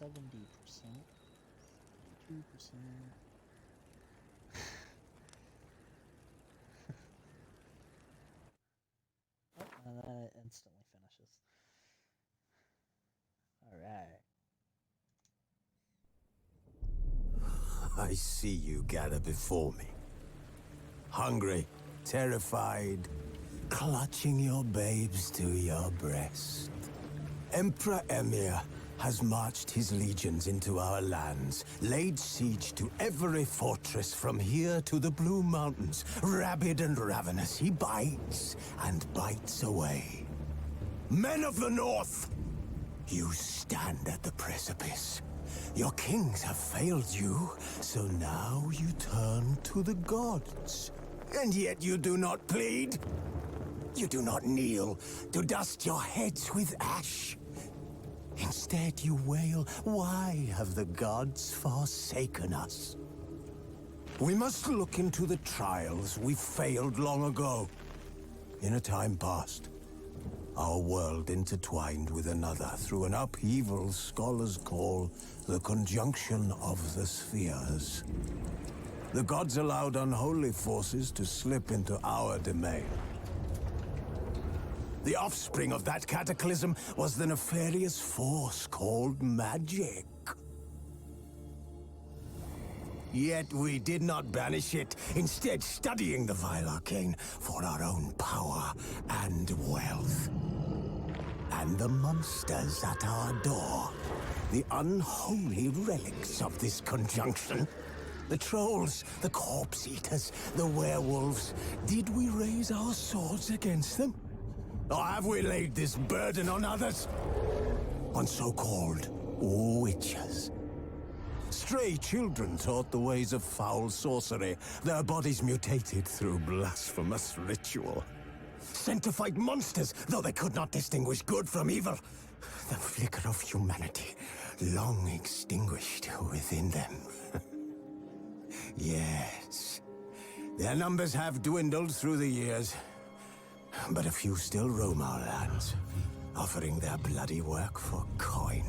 70%, 2%. Oh, and then it instantly finishes. Alright. I see you gather before me. Hungry, terrified, clutching your babes to your breast. Emperor Emir has marched his legions into our lands, laid siege to every fortress from here to the Blue Mountains. Rabid and ravenous, he bites and bites away. Men of the North, you stand at the precipice. Your kings have failed you, so now you turn to the gods. And yet you do not plead. You do not kneel to dust your heads with ash. Instead you wail, why have the gods forsaken us? We must look into the trials we failed long ago. In a time past, our world intertwined with another through an upheaval scholars call the conjunction of the spheres. The gods allowed unholy forces to slip into our domain. The offspring of that cataclysm was the nefarious force called magic. Yet we did not banish it, instead studying the vile arcane for our own power and wealth. And the monsters at our door, the unholy relics of this conjunction. The trolls, the corpse eaters, the werewolves. Did we raise our swords against them? Or have we laid this burden on others? On so-called witches. Stray children taught the ways of foul sorcery, their bodies mutated through blasphemous ritual. Sent to fight monsters, though they could not distinguish good from evil. The flicker of humanity, long extinguished within them. Yes, their numbers have dwindled through the years, but a few still roam our lands, offering their bloody work for coin.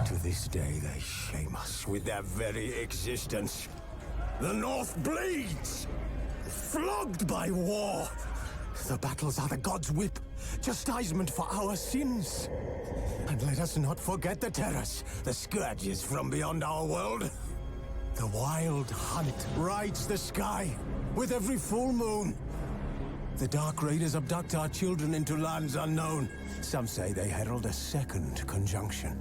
To this day, they shame us with their very existence. The North bleeds, flogged by war. The battles are the gods' whip, chastisement for our sins. And let us not forget the terrors, the scourges from beyond our world. The wild hunt rides the sky with every full moon. The Dark Raiders abduct our children into lands unknown. Some say they herald a second conjunction.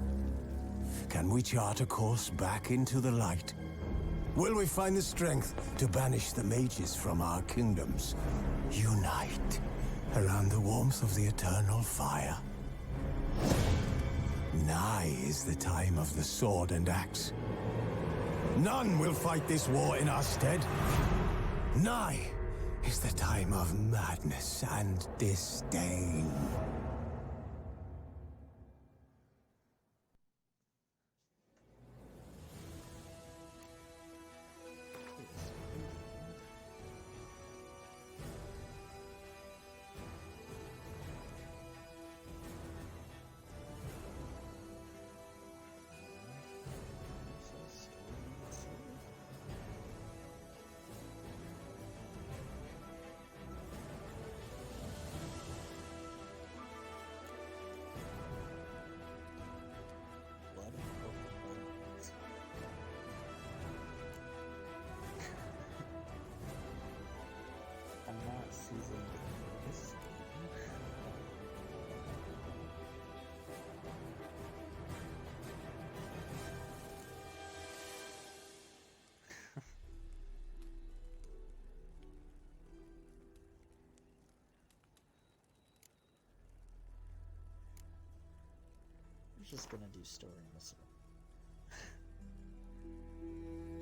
Can we chart a course back into the light? Will we find the strength to banish the mages from our kingdoms? Unite around the warmth of the eternal fire. Nigh is the time of the sword and axe. None will fight this war in our stead. Nigh is the time of madness and disdain. I'm not seasoned for this. We're just gonna do story missile.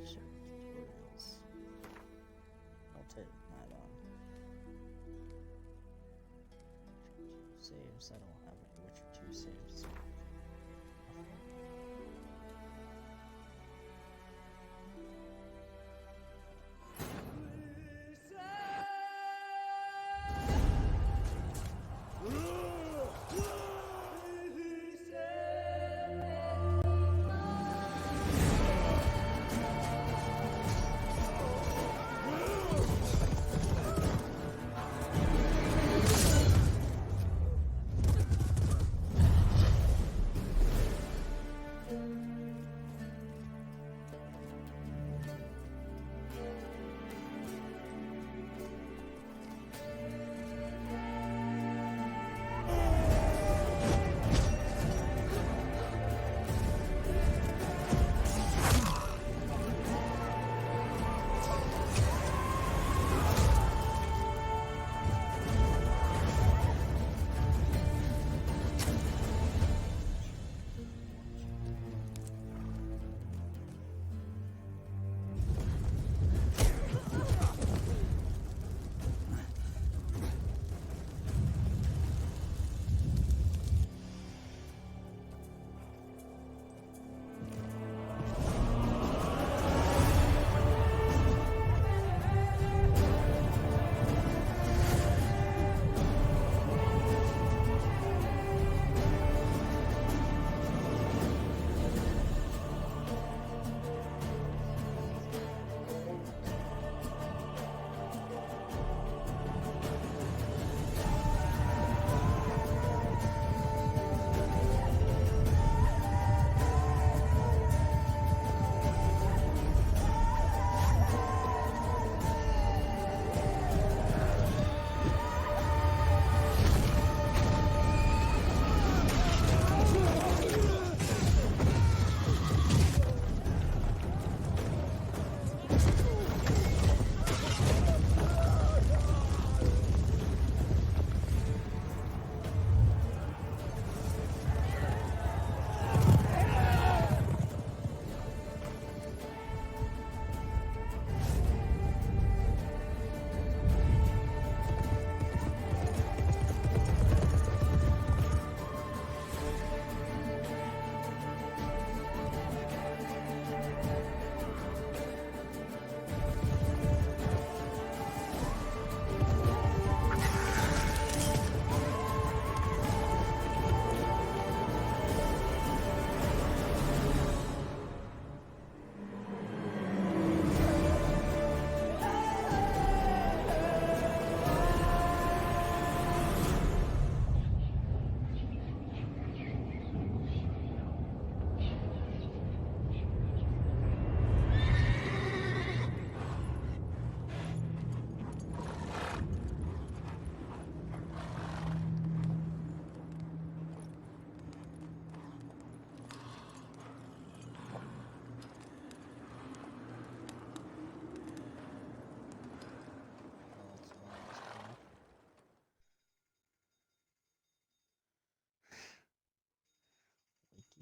Sure, tutorials. I'll take that on. Saves. I don't have any Witcher 2 saves.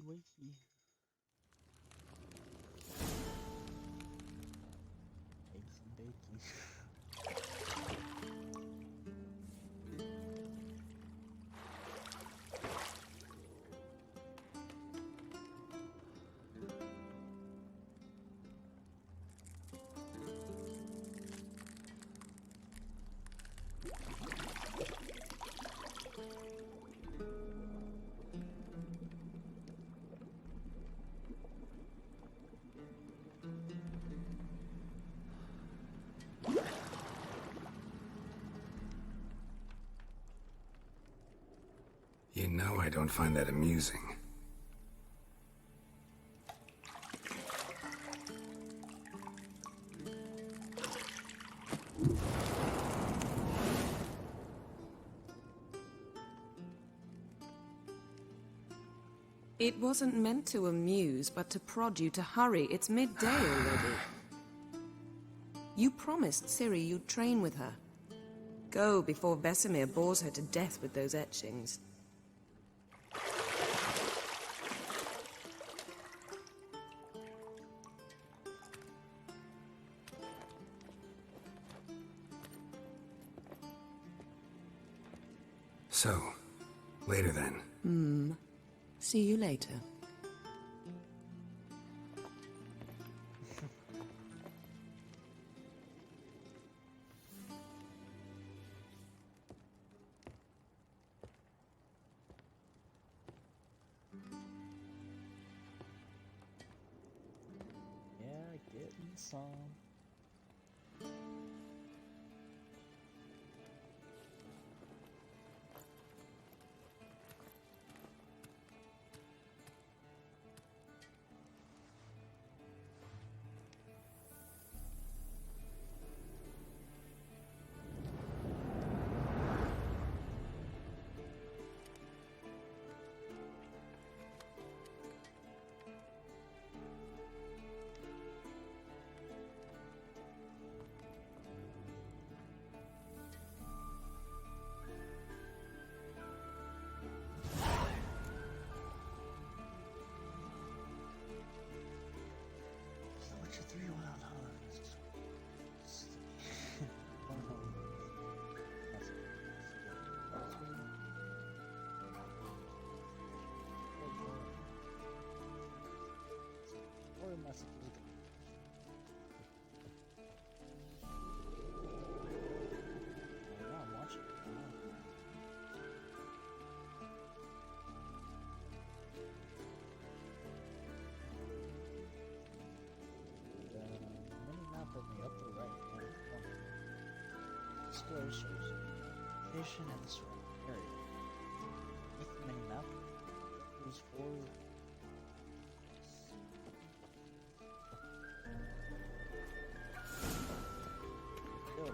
wakey. Eggs and bacon. You know I don't find that amusing. It wasn't meant to amuse, but to prod you to hurry. It's midday already. You promised Ciri you'd train with her. Go before Vesemir bores her to death with those etchings. So, later then. See you later. Yeah, getting some. What's your 3 wild hearts? Or must it be? Oh, now I'm watching it. Mini map in the upper right hand corner. Square shows location and the surrounding area. With the mini map, there's 4. Go.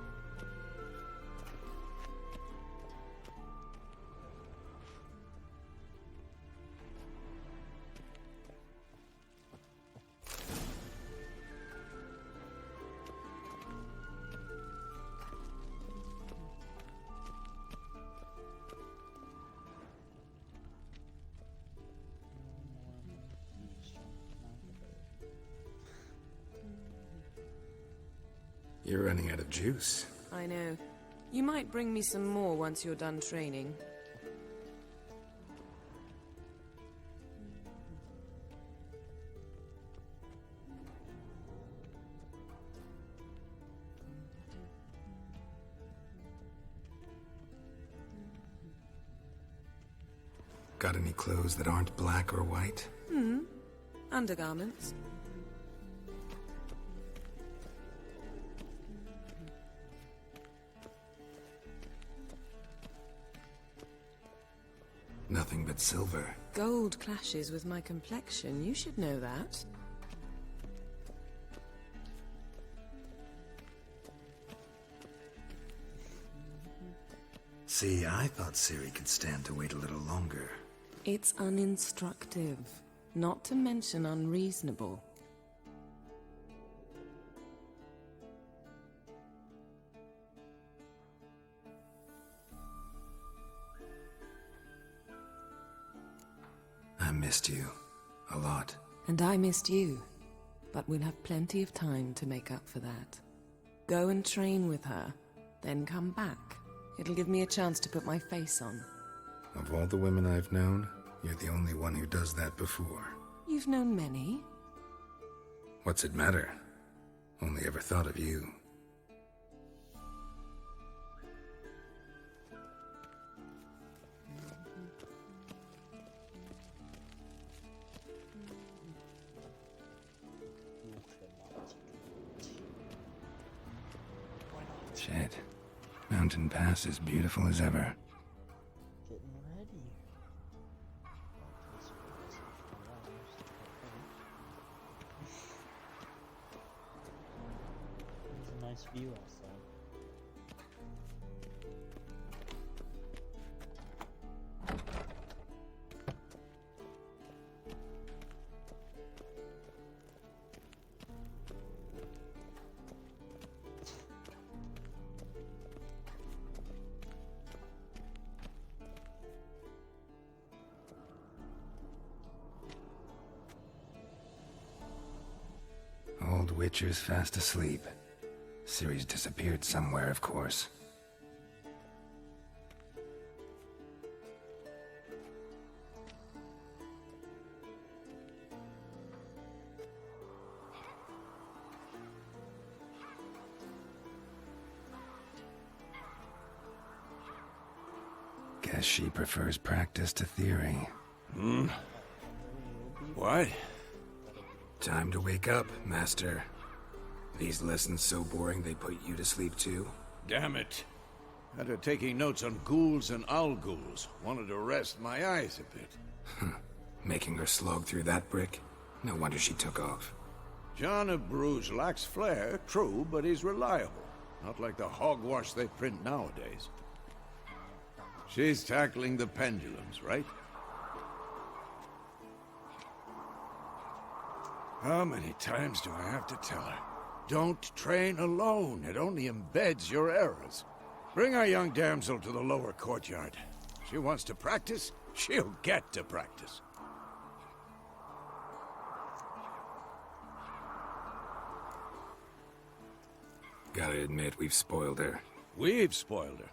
You're running out of juice. I know. You might bring me some more once you're done training. Got any clothes that aren't black or white? Undergarments. Nothing but silver. Gold clashes with my complexion. You should know that. See, I thought Ciri could stand to wait a little longer. It's uninstructive. Not to mention unreasonable. I missed you. A lot. And I missed you. But we'll have plenty of time to make up for that. Go and train with her, then come back. It'll give me a chance to put my face on. Of all the women I've known, you're the only one who does that before. You've known many. What's it matter? Only ever thought of you. Shit. Mountain Pass is beautiful as ever. Getting ready. It's a nice view outside. Old Witcher's fast asleep. Ciri's disappeared somewhere, of course. Guess she prefers practice to theory. What? Time to wake up, Master. These lessons so boring they put you to sleep too? Damn it. After taking notes on ghouls and owl ghouls, wanted to rest my eyes a bit. Making her slog through that brick? No wonder she took off. John of Bruges lacks flair, true, but he's reliable. Not like the hogwash they print nowadays. She's tackling the pendulums, right? How many times do I have to tell her? Don't train alone. It only embeds your errors. Bring our young damsel to the lower courtyard. She wants to practice, she'll get to practice. Gotta admit, we've spoiled her. We've spoiled her.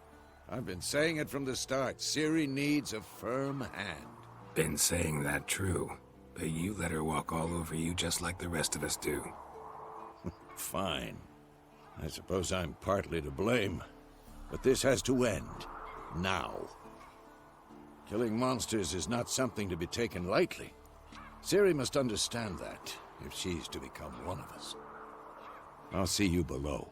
I've been saying it from the start. Ciri needs a firm hand. Been saying that true, but you let her walk all over you just like the rest of us do. Fine. I suppose I'm partly to blame. But this has to end. Now. Killing monsters is not something to be taken lightly. Ciri must understand that, if she's to become one of us. I'll see you below.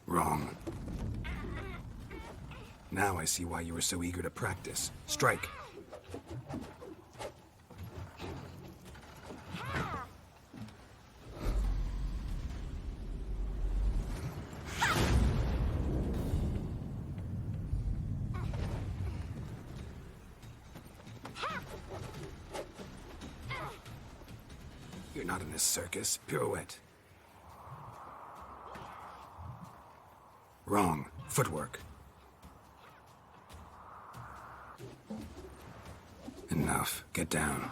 Wrong. Now I see why you were so eager to practice. Strike. You're not in this circus. Pirouette. Wrong. Footwork. Enough. Get down.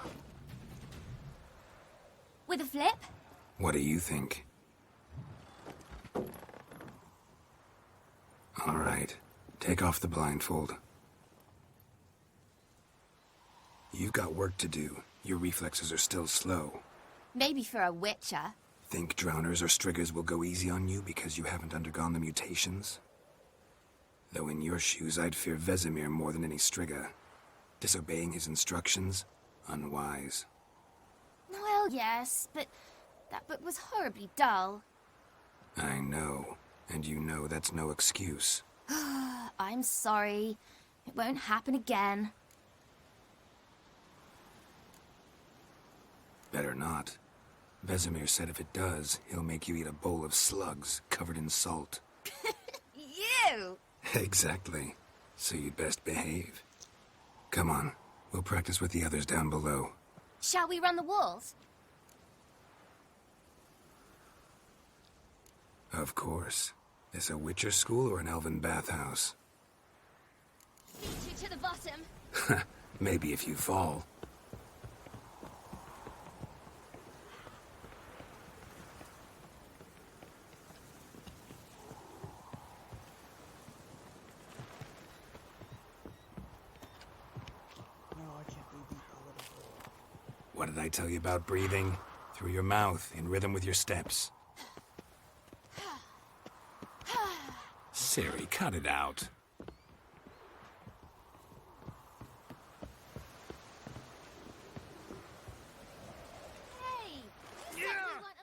With a flip? What do you think? All right. Take off the blindfold. You've got work to do. Your reflexes are still slow. Maybe for a witcher. Think drowners or striggers will go easy on you because you haven't undergone the mutations? Though in your shoes, I'd fear Vesemir more than any strigger. Disobeying his instructions? Unwise. Well, yes, but that book was horribly dull. I know. And you know that's no excuse. I'm sorry. It won't happen again. Better not. Vesemir said if it does, he'll make you eat a bowl of slugs covered in salt. You! Exactly. So you'd best behave. Come on. We'll practice with the others down below. Shall we run the walls? Of course. Is a Witcher school or an elven bathhouse? Beat you to the bottom. Maybe if you fall. No, I can't be beat by little girl. What did I tell you about breathing? Through your mouth, in rhythm with your steps. Ciri, cut it out. Hey! You said we weren't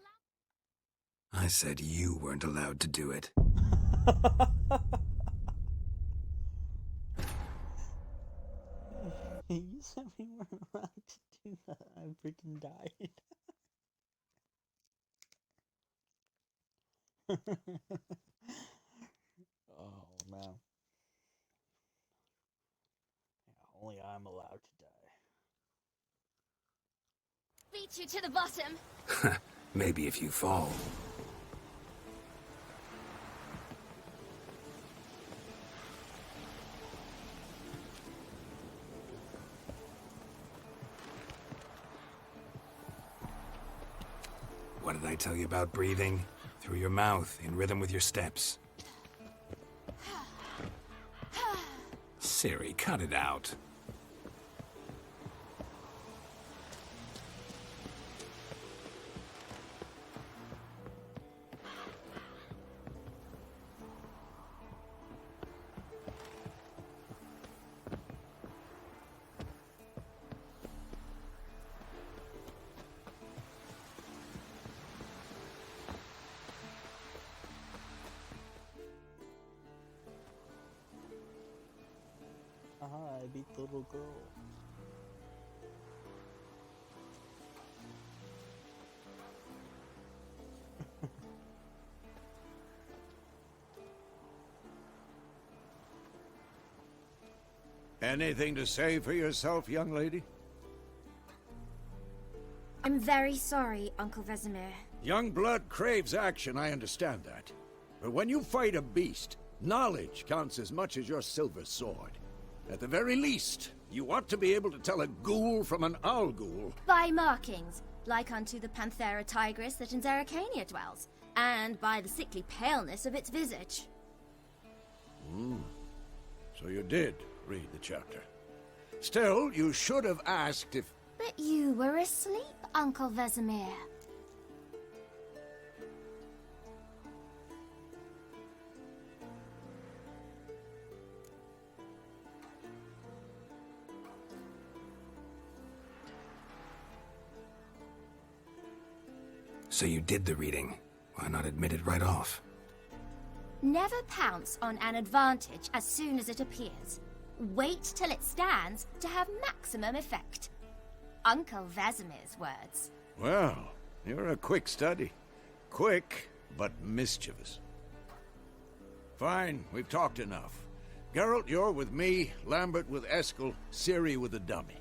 allowed. I said you weren't allowed to do it. You said we weren't allowed to do that. I freaking died. Oh man. Yeah, only I'm allowed to die. Beat you to the bottom. Maybe if you fall. What did I tell you about breathing? Through your mouth, in rhythm with your steps. Ciri, cut it out. I beat the little girl. Anything to say for yourself, young lady? I'm very sorry, Uncle Vesemir. Young blood craves action, I understand that. But when you fight a beast, knowledge counts as much as your silver sword. At the very least, you ought to be able to tell a ghoul from an owl ghoul. By markings, like unto the Panthera tigris that in Zerrikania dwells, and by the sickly paleness of its visage. So you did read the chapter. Still, you should have asked if... But you were asleep, Uncle Vesemir. So you did the reading. Why not admit it right off? Never pounce on an advantage as soon as it appears. Wait till it stands to have maximum effect. Uncle Vesemir's words. Well, you're a quick study. Quick, but mischievous. Fine, we've talked enough. Geralt, you're with me, Lambert with Eskel, Ciri with the dummy.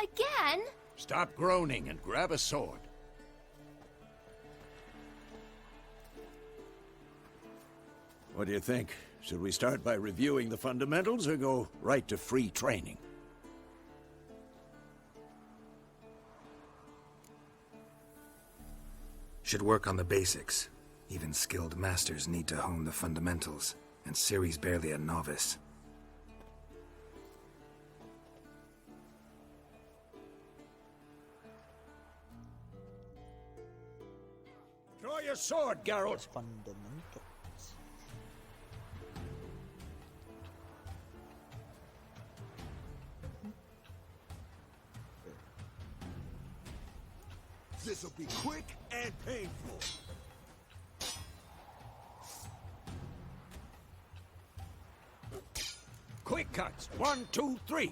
Again? Stop groaning and grab a sword. What do you think? Should we start by reviewing the fundamentals or go right to free training? Should work on the basics. Even skilled masters need to hone the fundamentals, and Ciri's barely a novice. Draw your sword, Geralt! Fundamentals. This'll be quick and painful. Quick cuts! 1, 2, 3!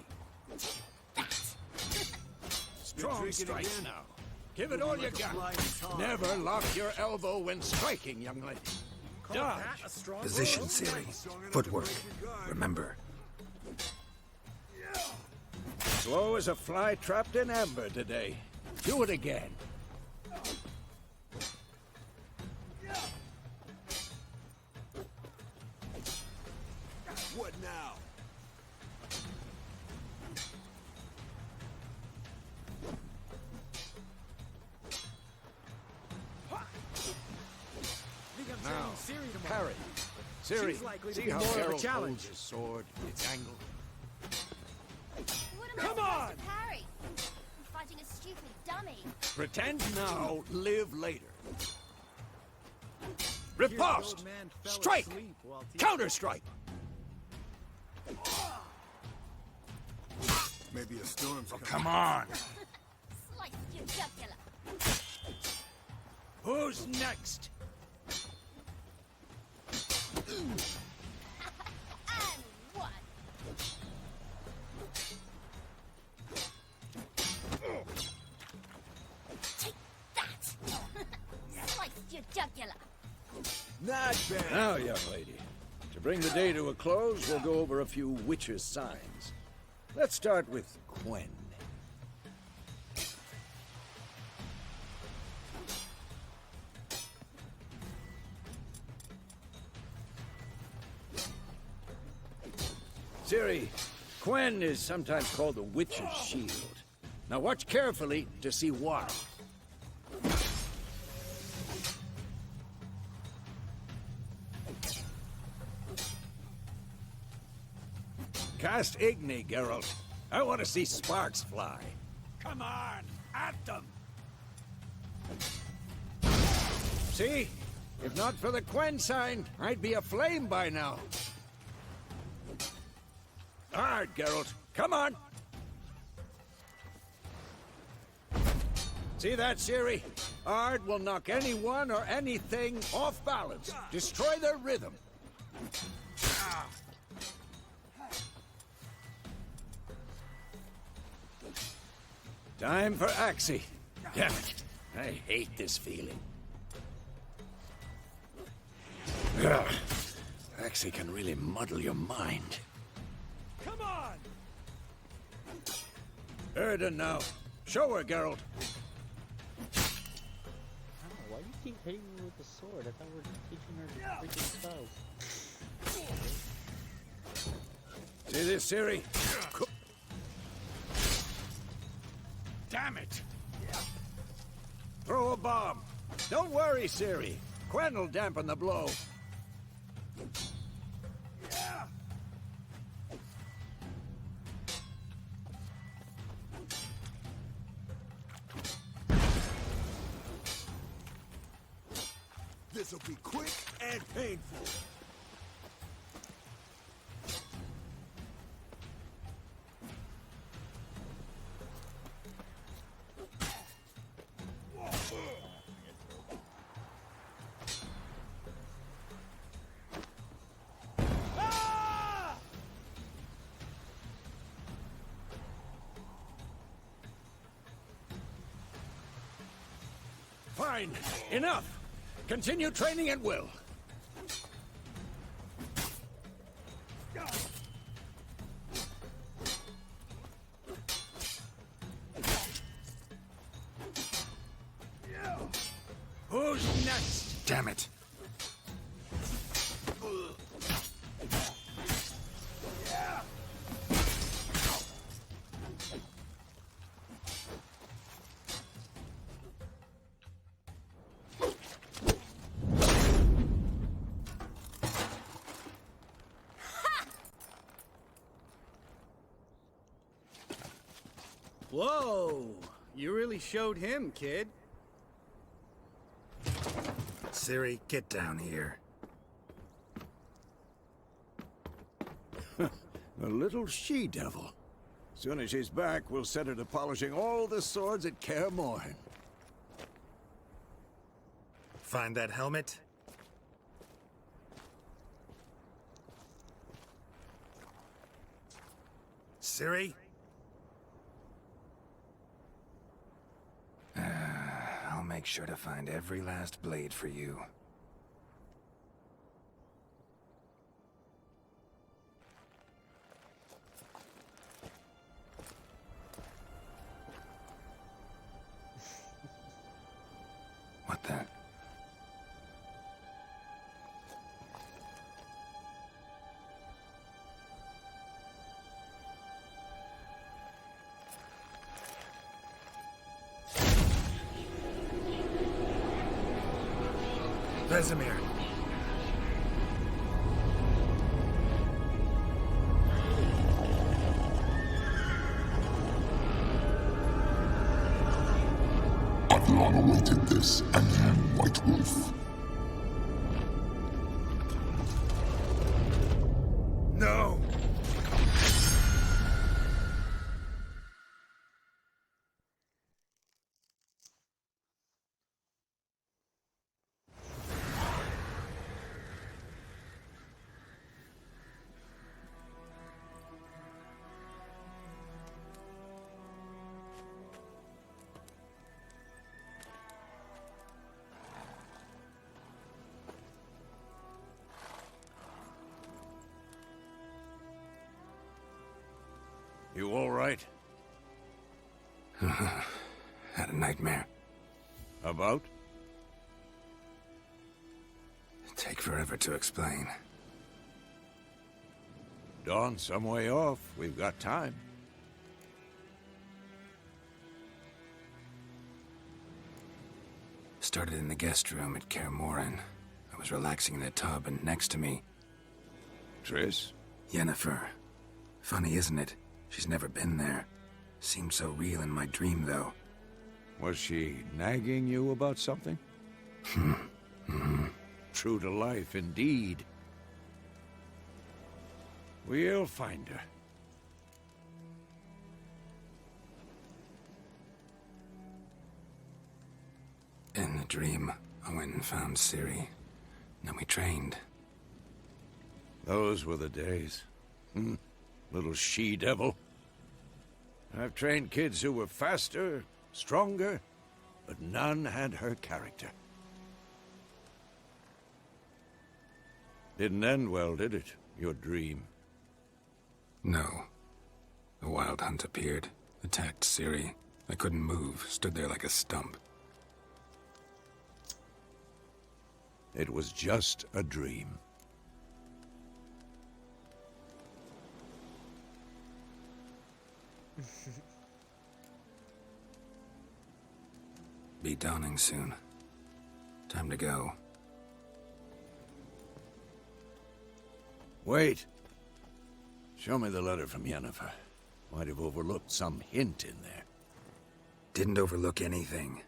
Strong strikes now. Give it all you got. Never lock your elbow when striking, young lady. Dodge. Position, Ciri. Footwork. Remember. Slow as a fly trapped in amber today. Do it again. Ciri, She's likely to see be how more of a Geralt challenge. holds his sword, its angle? What am Come I on! supposed to parry? I'm fighting a stupid dummy. Pretend now, live later. Hear the Riposte! old man fell Strike! asleep while Counter-strike! Maybe a storm's coming. Come on! Slice your jugular. Who's next? And one. Take that! Slice your jugular. Not bad. Now, young lady, to bring the day to a close, we'll go over a few witches' signs. Let's start with Quen. Ciri, Quen is sometimes called the Witch's Shield. Now watch carefully to see why. Cast Igni, Geralt. I want to see sparks fly. Come on, at them! See? If not for the Quen sign, I'd be aflame by now. Hard, Geralt. Come on! See that, Ciri? Ard will knock anyone or anything off balance. Destroy their rhythm. Time for Axii. Damn it. I hate this feeling. Ugh. Axii can really muddle your mind. Come on! Erden now. Show her, Geralt. I don't know, why do you keep hitting me with the sword? I thought we were teaching her the freaking spells. See this, Ciri? Damn it! Throw a bomb. Don't worry, Ciri. Quen will dampen the blow. This'll be quick and painful. Fine. Enough. Continue training at will. Who's next? Damn it. Whoa! You really showed him, kid. Ciri, get down here. A little she-devil. Soon as she's back, we'll set her to polishing all the swords at Kaer Morhen. Find that helmet? Ciri? I'll make sure to find every last blade for you. What the? Vesemir. long awaited this, and you, White Wolf. No! You all right? Had a nightmare. About? Take forever to explain. Dawn's some way off. We've got time. Started in the guest room at Kaer Morhen. I was relaxing in the tub, and next to me, Triss? Yennefer. Funny, isn't it? She's never been there. Seemed so real in my dream, though. Was she nagging you about something? True to life, indeed. We'll find her. In the dream, I went and found Ciri. Then we trained. Those were the days. Little she-devil. I've trained kids who were faster, stronger, but none had her character. Didn't end well, did it? Your dream? No. The Wild Hunt appeared, attacked Ciri. I couldn't move, stood there like a stump. It was just a dream. Be dawning soon. Time to go. Wait. Show me the letter from Yennefer. Might have overlooked some hint in there. Didn't overlook anything.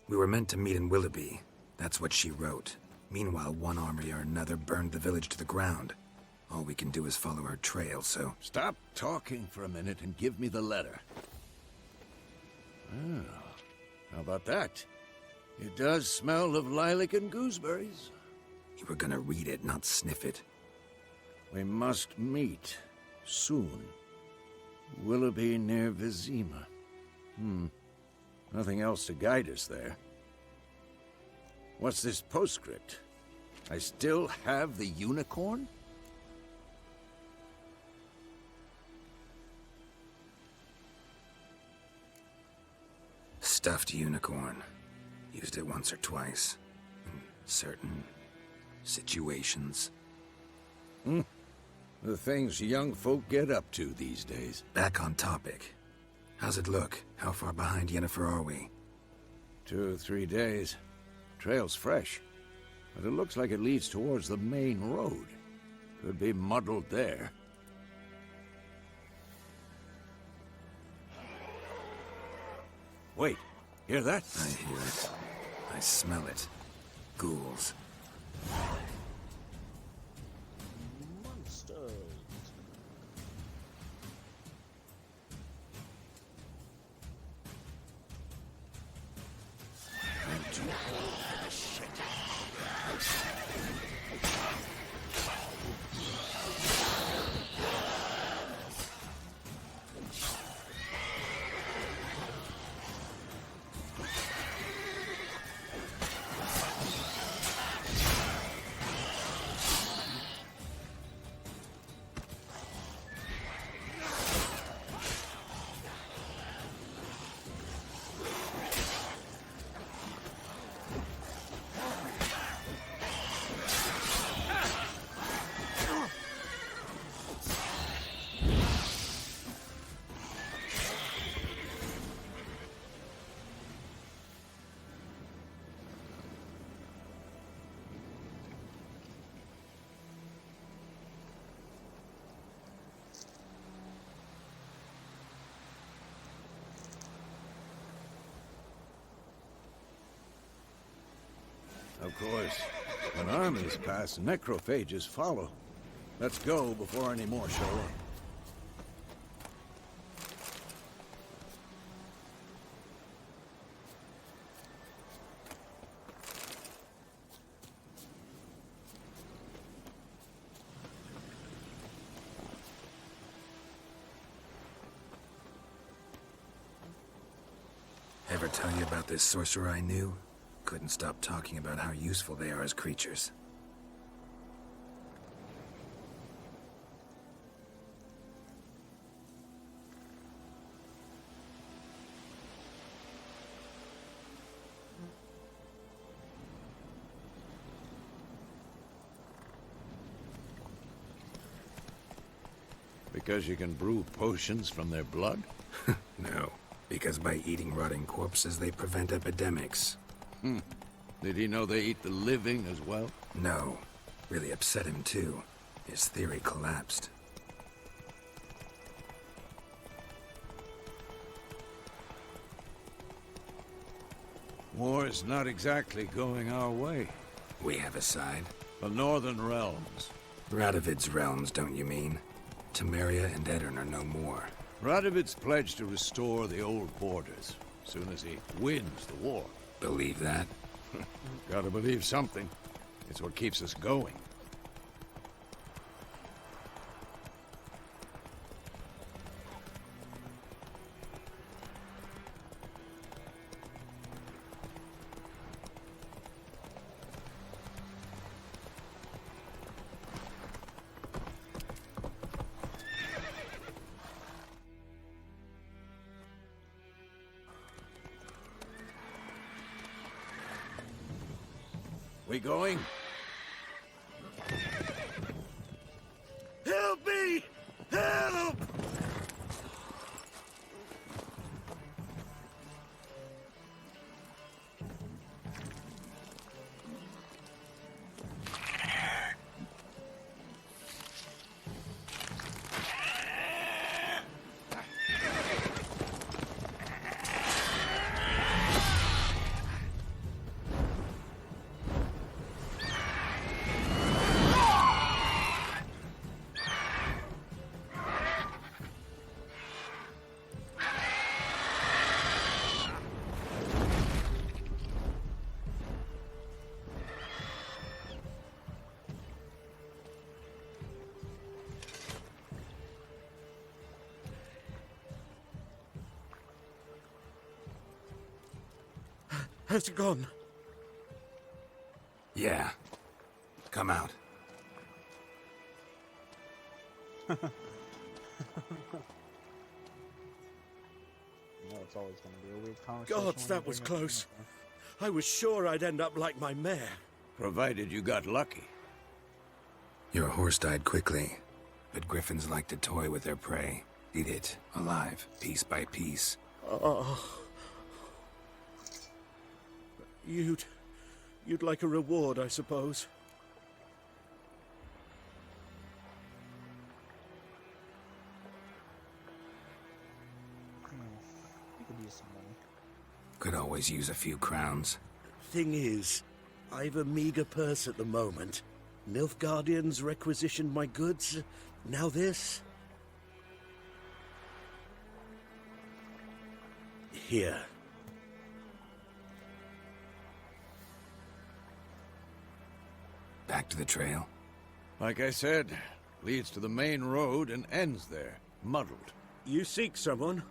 We were meant to meet in Willoughby. That's what she wrote. Meanwhile, one army or another burned the village to the ground. All we can do is follow her trail, so... Stop talking for a minute and give me the letter. Oh, how about that? It does smell of lilac and gooseberries. You were gonna read it, not sniff it. We must meet. Soon. Willoughby near Vizima. Nothing else to guide us there. What's this postscript? I still have the unicorn? Stuffed unicorn. Used it once or twice. In certain situations. The things young folk get up to these days. Back on topic. How's it look? How far behind Yennefer are we? 2 or 3 days. Trail's fresh, but it looks like it leads towards the main road. Could be muddled there. Wait, hear that? I hear it. I smell it. Ghouls. Monsters. Of course. When armies pass, necrophages follow. Let's go before any more show up. Ever tell you about this sorcerer I knew? Couldn't stop talking about how useful they are as creatures. Because you can brew potions from their blood? No, because by eating rotting corpses, they prevent epidemics. Did he know they eat the living as well? No. Really upset him, too. His theory collapsed. War's not exactly going our way. We have a side. The Northern Realms. Radovid's realms, don't you mean? Temeria and Edirn are no more. Radovid's pledged to restore the old borders, soon as he wins the war. Believe that? Gotta believe something. It's what keeps us going. We going? Help me! Help! Has it gone? Yeah. Come out. You know it's always going to be a weird conversation. God, when that you was bring it close. up. I was sure I'd end up like my mare. Provided you got lucky. Your horse died quickly, but griffins like to toy with their prey. Eat it, alive, piece by piece. Oh. You'd like a reward, I suppose. You could use some money. Could always use a few crowns. Thing is, I've a meager purse at the moment. Nilfgaardians requisitioned my goods. Now this. Here. Back to the trail. Like I said, leads to the main road and ends there, muddled. You seek someone?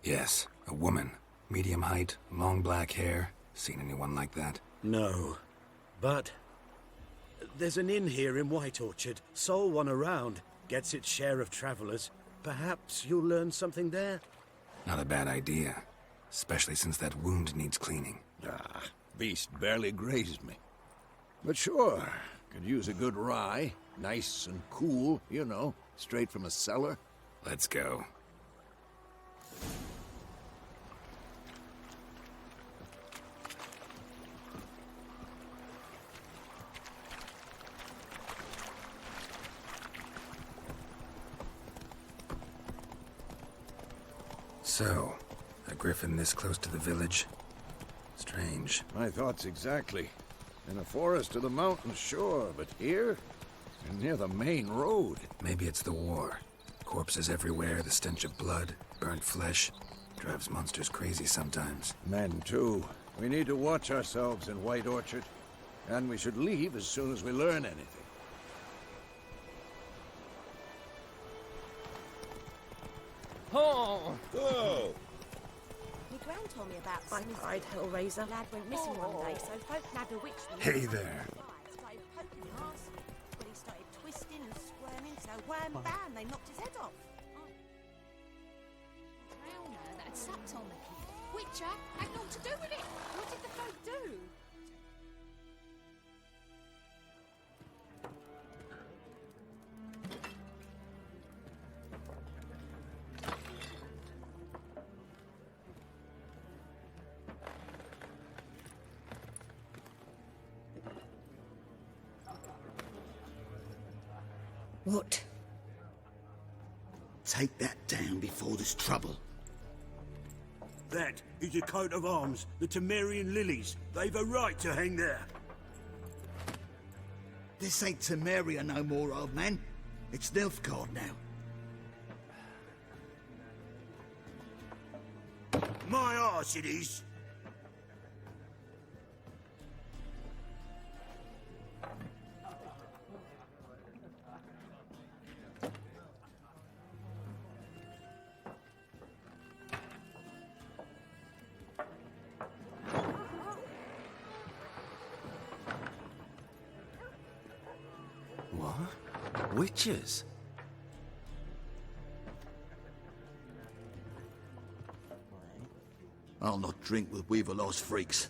Yes, a woman. Medium height, long black hair. Seen anyone like that? No. But there's an inn here in White Orchard. Sole one around. Gets its share of travelers. Perhaps you'll learn something there? Not a bad idea. Especially since that wound needs cleaning. Ah, beast barely grazed me. But sure, could use a good rye. Nice and cool, you know, straight from a cellar. Let's go. So, a griffin this close to the village. Strange. My thoughts exactly. In a forest to the mountain, sure, but here? And near the main road. Maybe it's the war. Corpses everywhere, the stench of blood, burnt flesh. Drives monsters crazy sometimes. Men, too. We need to watch ourselves in White Orchard. And we should leave as soon as we learn anything. Oh! Go! My gran told me about I cried, Hellraiser. lad went missing one day, so folk nabbed a witch. Hey there. Started poking the arse, but he started twisting and squirming, so wham bam, they knocked his head off. Drowner that had sucked on the kid. Witcher had naught to do with it. What did the folk do? What? Take that down before there's trouble. That is a coat of arms, the Temerian lilies. They've a right to hang there. This ain't Temeria no more, old man. It's Nilfgaard now. My arse it is. What? Witches? I'll not drink with Weaverlaw's freaks.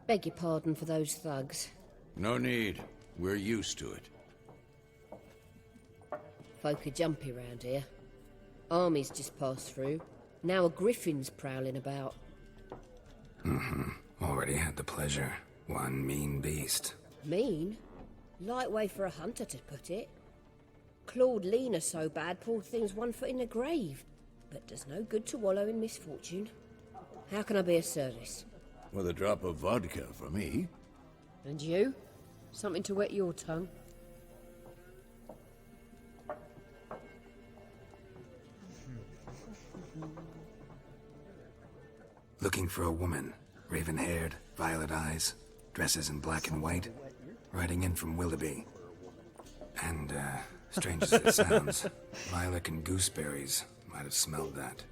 Beg your pardon for those thugs. No need. We're used to it. Folk are jumpy round here. Armies just passed through. Now a griffin's prowling about. Already had the pleasure. One mean beast. Mean? Light way for a hunter to put it. Clawed Lena so bad, poor thing's 1 foot in the grave. But does no good to wallow in misfortune. How can I be of service? With a drop of vodka for me. And you? Something to wet your tongue? Looking for a woman. Raven-haired, violet eyes, dresses in black and white. Riding in from Willoughby. And, strange as it sounds, lilac and gooseberries might have smelled that.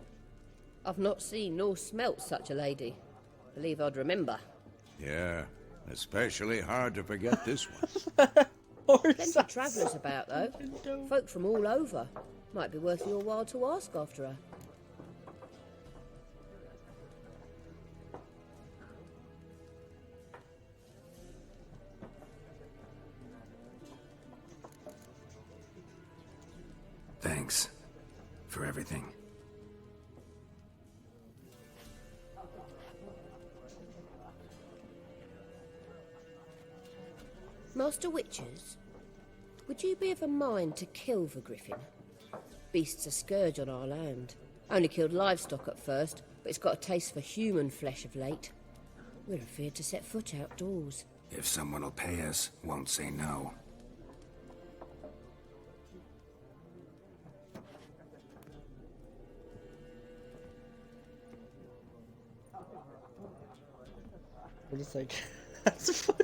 I've not seen nor smelt such a lady. Believe I'd remember. Yeah, especially hard to forget this one. Plenty of travellers about, though. Folk from all over. Might be worth your while to ask after her. Thanks for everything. Master Witchers, would you be of a mind to kill the griffin? Beast's a scourge on our land. Only killed livestock at first, but it's got a taste for human flesh of late. We're afeard to set foot outdoors. If someone will pay us, won't say no. But it's like, that's what.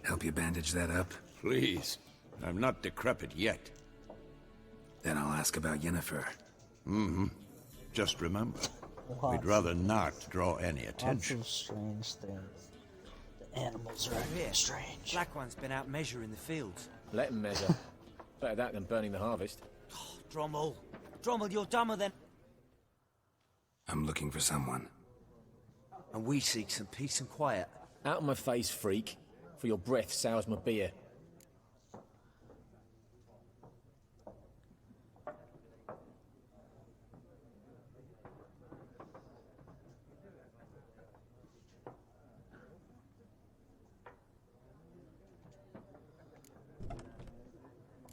Help you bandage that up? Please. I'm not decrepit yet. Then I'll ask about Yennefer. Just remember, Lots we'd rather not draw any Lots attention. of strange things. The animals are very strange. Black one's been out measuring the fields. Let him measure. Better that than burning the harvest. Drommel. Drommel, you're dumber than... I'm looking for someone. And we seek some peace and quiet. Out of my face, freak. For your breath sours my beer.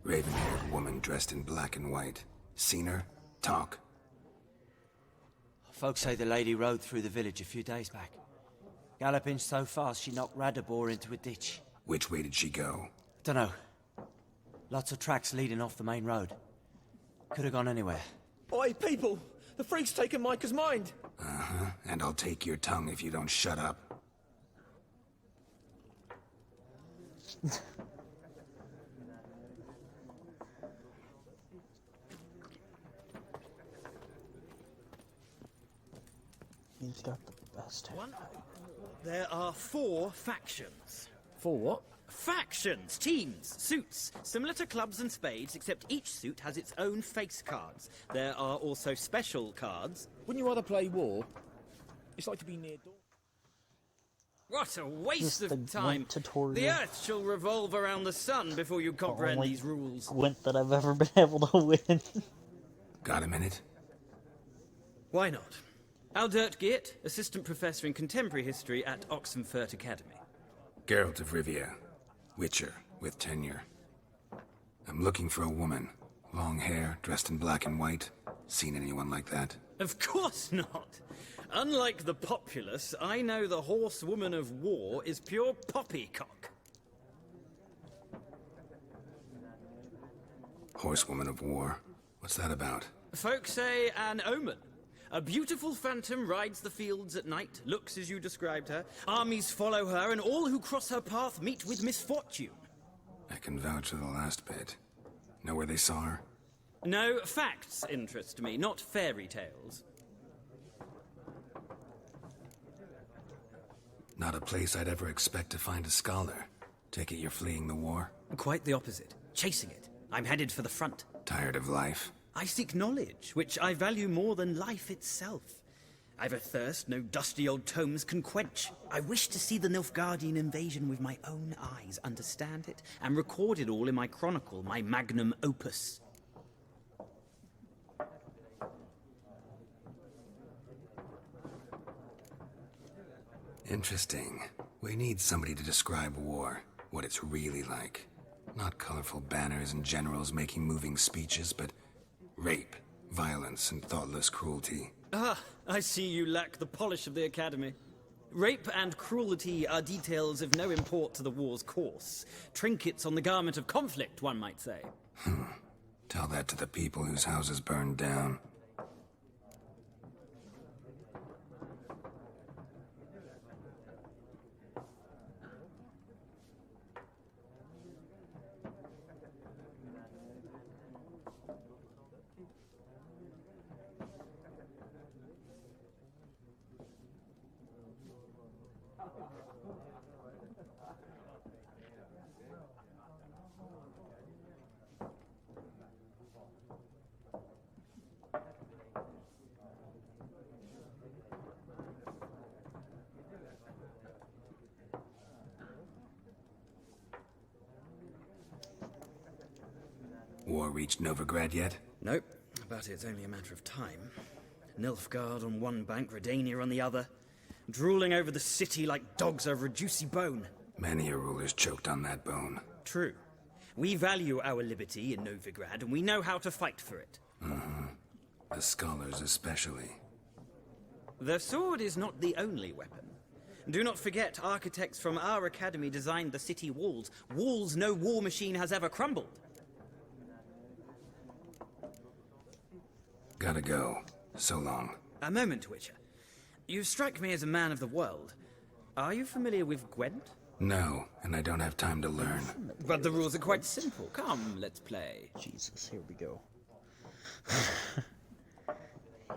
Raven-haired woman dressed in black and white. Seen her? Talk. Folks say the lady rode through the village a few days back. Galloping so fast she knocked Radabor into a ditch. Which way did she go? Dunno. Lots of tracks leading off the main road. Could have gone anywhere. Oi, people! The freak's taken Micah's mind! Uh-huh. And I'll take your tongue if you don't shut up. He's got the best hair. There are 4 factions. 4 what? Factions, teams, suits, similar to clubs and spades, except each suit has its own face cards. There are also special cards. Wouldn't you rather play war? It's like to be near dawn. What a waste Just the of time! Gwent tutorial. The Earth shall revolve around the sun before you comprehend only these rules. Gwent that I've ever been able to win. Got a minute? Why not? Aldert Geert, Assistant Professor in Contemporary History at Oxenfurt Academy. Geralt of Rivia. Witcher, with tenure. I'm looking for a woman. Long hair, dressed in black and white. Seen anyone like that? Of course not! Unlike the populace, I know the horsewoman of war is pure poppycock. Horsewoman of war? What's that about? Folks say an omen. A beautiful phantom rides the fields at night, looks as you described her. Armies follow her, and all who cross her path meet with misfortune. I can vouch for the last bit. Know where they saw her? No, facts interest me, not fairy tales. Not a place I'd ever expect to find a scholar. Take it you're fleeing the war? Quite the opposite. Chasing it. I'm headed for the front. Tired of life? I seek knowledge, which I value more than life itself. I've a thirst no dusty old tomes can quench. I wish to see the Nilfgaardian invasion with my own eyes, understand it, and record it all in my chronicle, my magnum opus. Interesting. We need somebody to describe war, what it's really like. Not colorful banners and generals making moving speeches, but rape, violence, and thoughtless cruelty. Ah, I see you lack the polish of the Academy. Rape and cruelty are details of no import to the war's course. Trinkets on the garment of conflict, one might say. Tell that to the people whose houses burned down. War reached Novigrad yet? Nope, but it's only a matter of time. Nilfgaard on one bank, Redania on the other, drooling over the city like dogs over a juicy bone. Many a ruler's choked on that bone. True. We value our liberty in Novigrad, and we know how to fight for it. The scholars especially. The sword is not the only weapon. Do not forget, architects from our academy designed the city walls. Walls no war machine has ever crumbled. Gotta go. So long. A moment, Witcher. You strike me as a man of the world. Are you familiar with Gwent? No, and I don't have time to learn. But the rules are quite simple. Come, let's play. Jesus, here we go.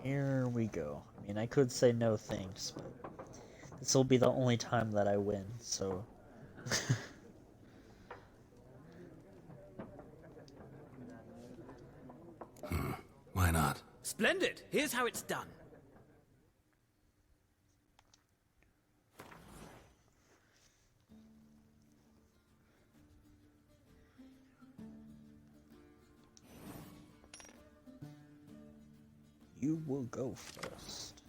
Here we go. I mean, I could say no thanks, but this will be the only time that I win, so... Why not? Splendid! Here's how it's done. You will go first.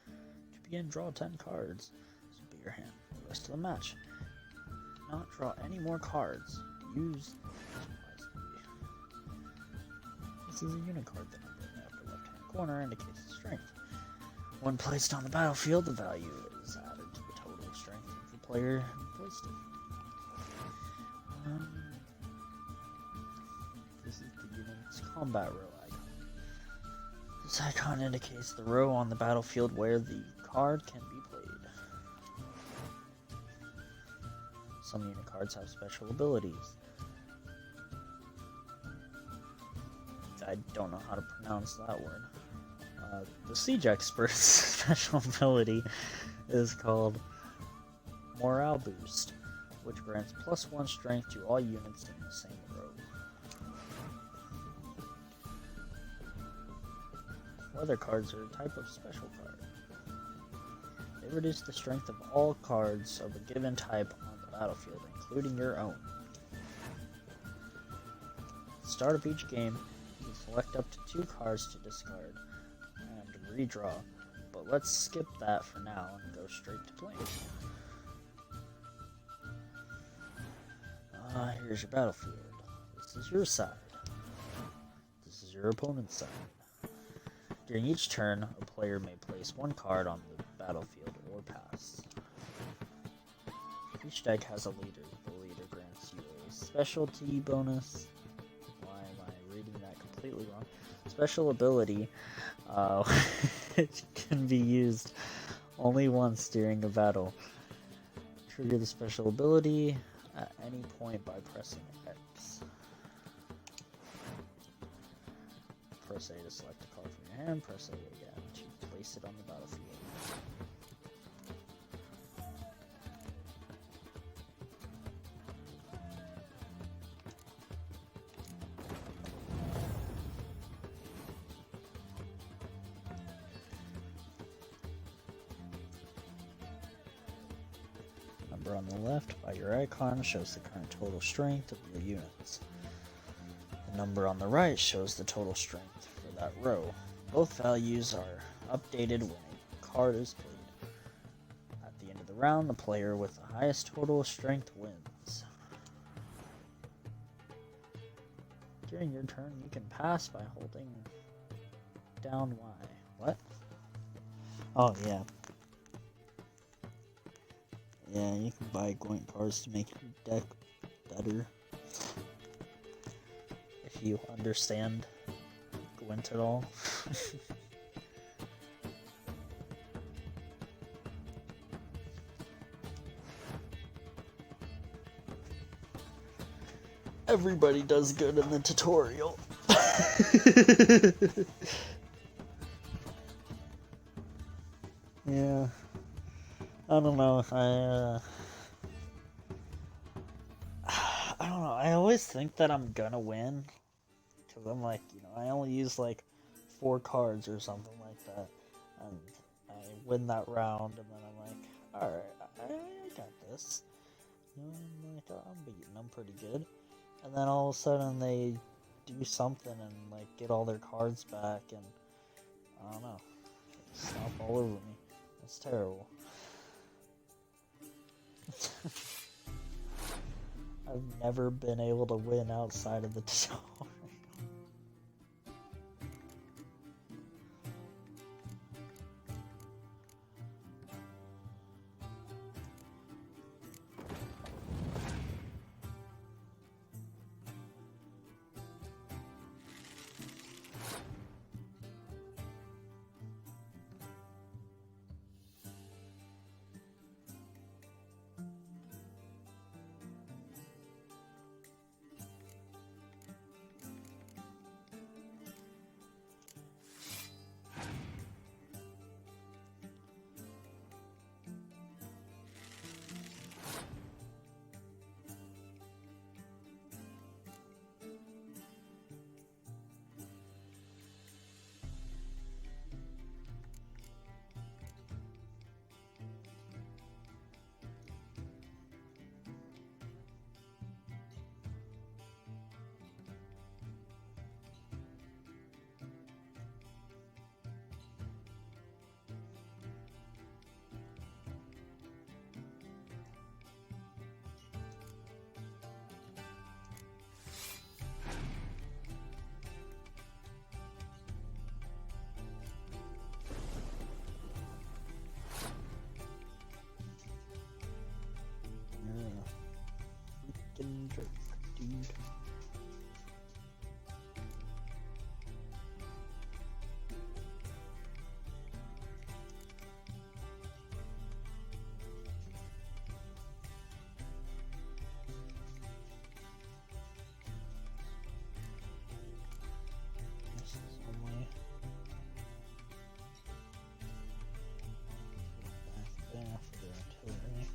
To begin, draw 10 cards. This will be your hand for the rest of the match. Do not draw any more cards. Use them wisely. units is a unit card. The number in the upper left-hand corner indicates the strength. When placed on the battlefield, the value is added to the total strength of the player who placed it. This is the unit's combat row icon. This icon indicates the row on the battlefield where the card can be played. Some unit cards have special abilities. I don't know how to pronounce that word. The Siege Expert's special ability is called Morale Boost, which grants +1 strength to all units in the same row. Weather cards are a type of special card. They reduce the strength of all cards of a given type on the battlefield, including your own. At the start of each game, you select up to 2 cards to discard and redraw, but let's skip that for now and go straight to playing. Here's your battlefield. This is your side. This is your opponent's side. During each turn, a player may place 1 card on the battlefield or pass. Each deck has a leader. The leader grants you a specialty bonus. Why am I reading that completely wrong? Special ability, which can be used only once during a battle. Trigger the special ability at any point by pressing X. Press A to select a card from your hand, press A again to place it on the battlefield. Number on the left by your icon shows the current total strength of your units. The number on the right shows the total strength for that row. Both values are updated when a card is played. At the end of the round, the player with the highest total strength wins. During your turn, you can pass by holding down Y. What? Oh, yeah. Yeah, you can buy Gwent cards to make your deck better. If you understand Gwent at all. Everybody does good in the tutorial. Yeah. I don't know. I don't know. I always think that I'm gonna win. Because I'm like, I only use like 4 cards or something like that. And I win that round, and then I'm like, alright, I got this. I'm like, I'm beating them pretty good. And then all of a sudden they do something and like get all their cards back, and I don't know. They stomp all over me. It's terrible. I've never been able to win outside of the tutorial. dude. This is only back there for the artillery.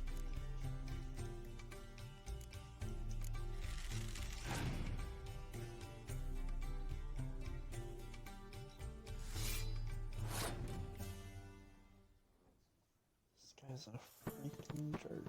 This guy's a freaking jerk.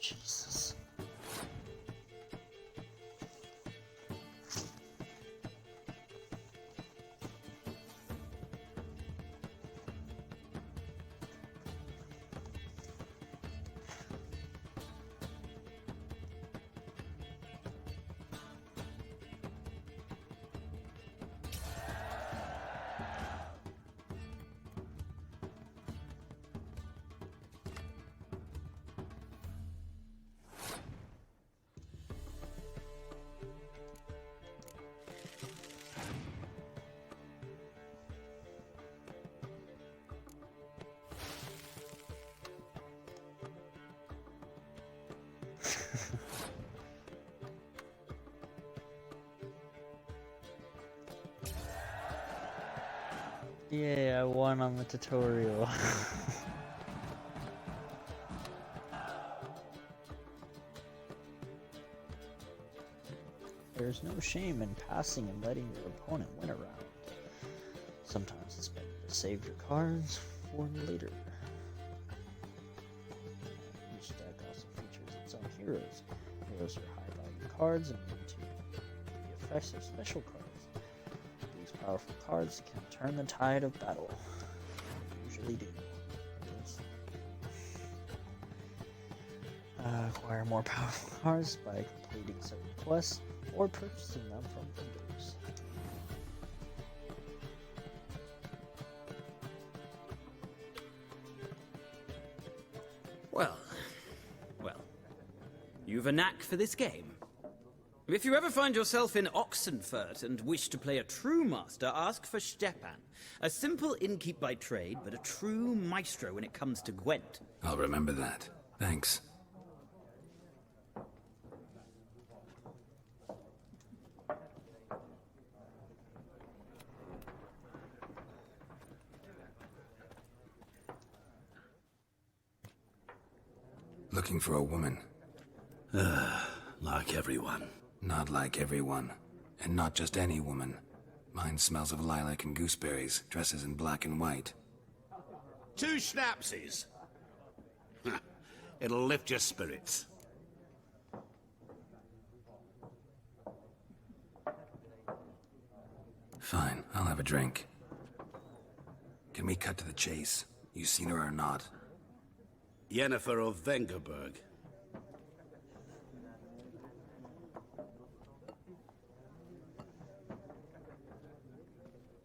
Jesus. Yay, I won on the tutorial. There's no shame in passing and letting your opponent win a round. Sometimes it's better to save your cards for later. Each deck also features its own heroes. Heroes are high value cards and need to the effects of special cards. These powerful cards can turn the tide of battle. They usually do. Acquire more powerful cards by completing certain quests or purchasing them from vendors. Well, you've a knack for this game. If you ever find yourself in Oxenfurt and wish to play a true master, ask for Stepan. A simple innkeep by trade, but a true maestro when it comes to Gwent. I'll remember that. Thanks. Looking for a woman. Like everyone. Not like everyone. And not just any woman. Mine smells of lilac and gooseberries, dresses in black and white. 2 schnapsies. It'll lift your spirits. Fine, I'll have a drink. Can we cut to the chase? You seen her or not? Yennefer of Vengerberg.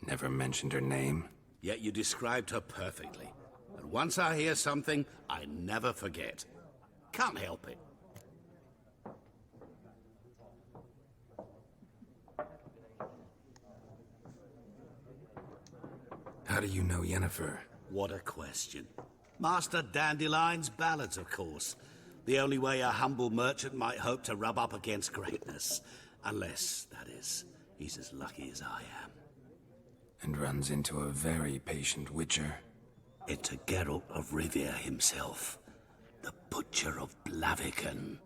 Never mentioned her name? Yet you described her perfectly. And once I hear something, I never forget. Can't help it. How do you know Yennefer? What a question. Master Dandelion's ballads, of course. The only way a humble merchant might hope to rub up against greatness. Unless, that is, he's as lucky as I am. And runs into a very patient witcher. It's a Geralt of Rivia himself. The Butcher of Blaviken.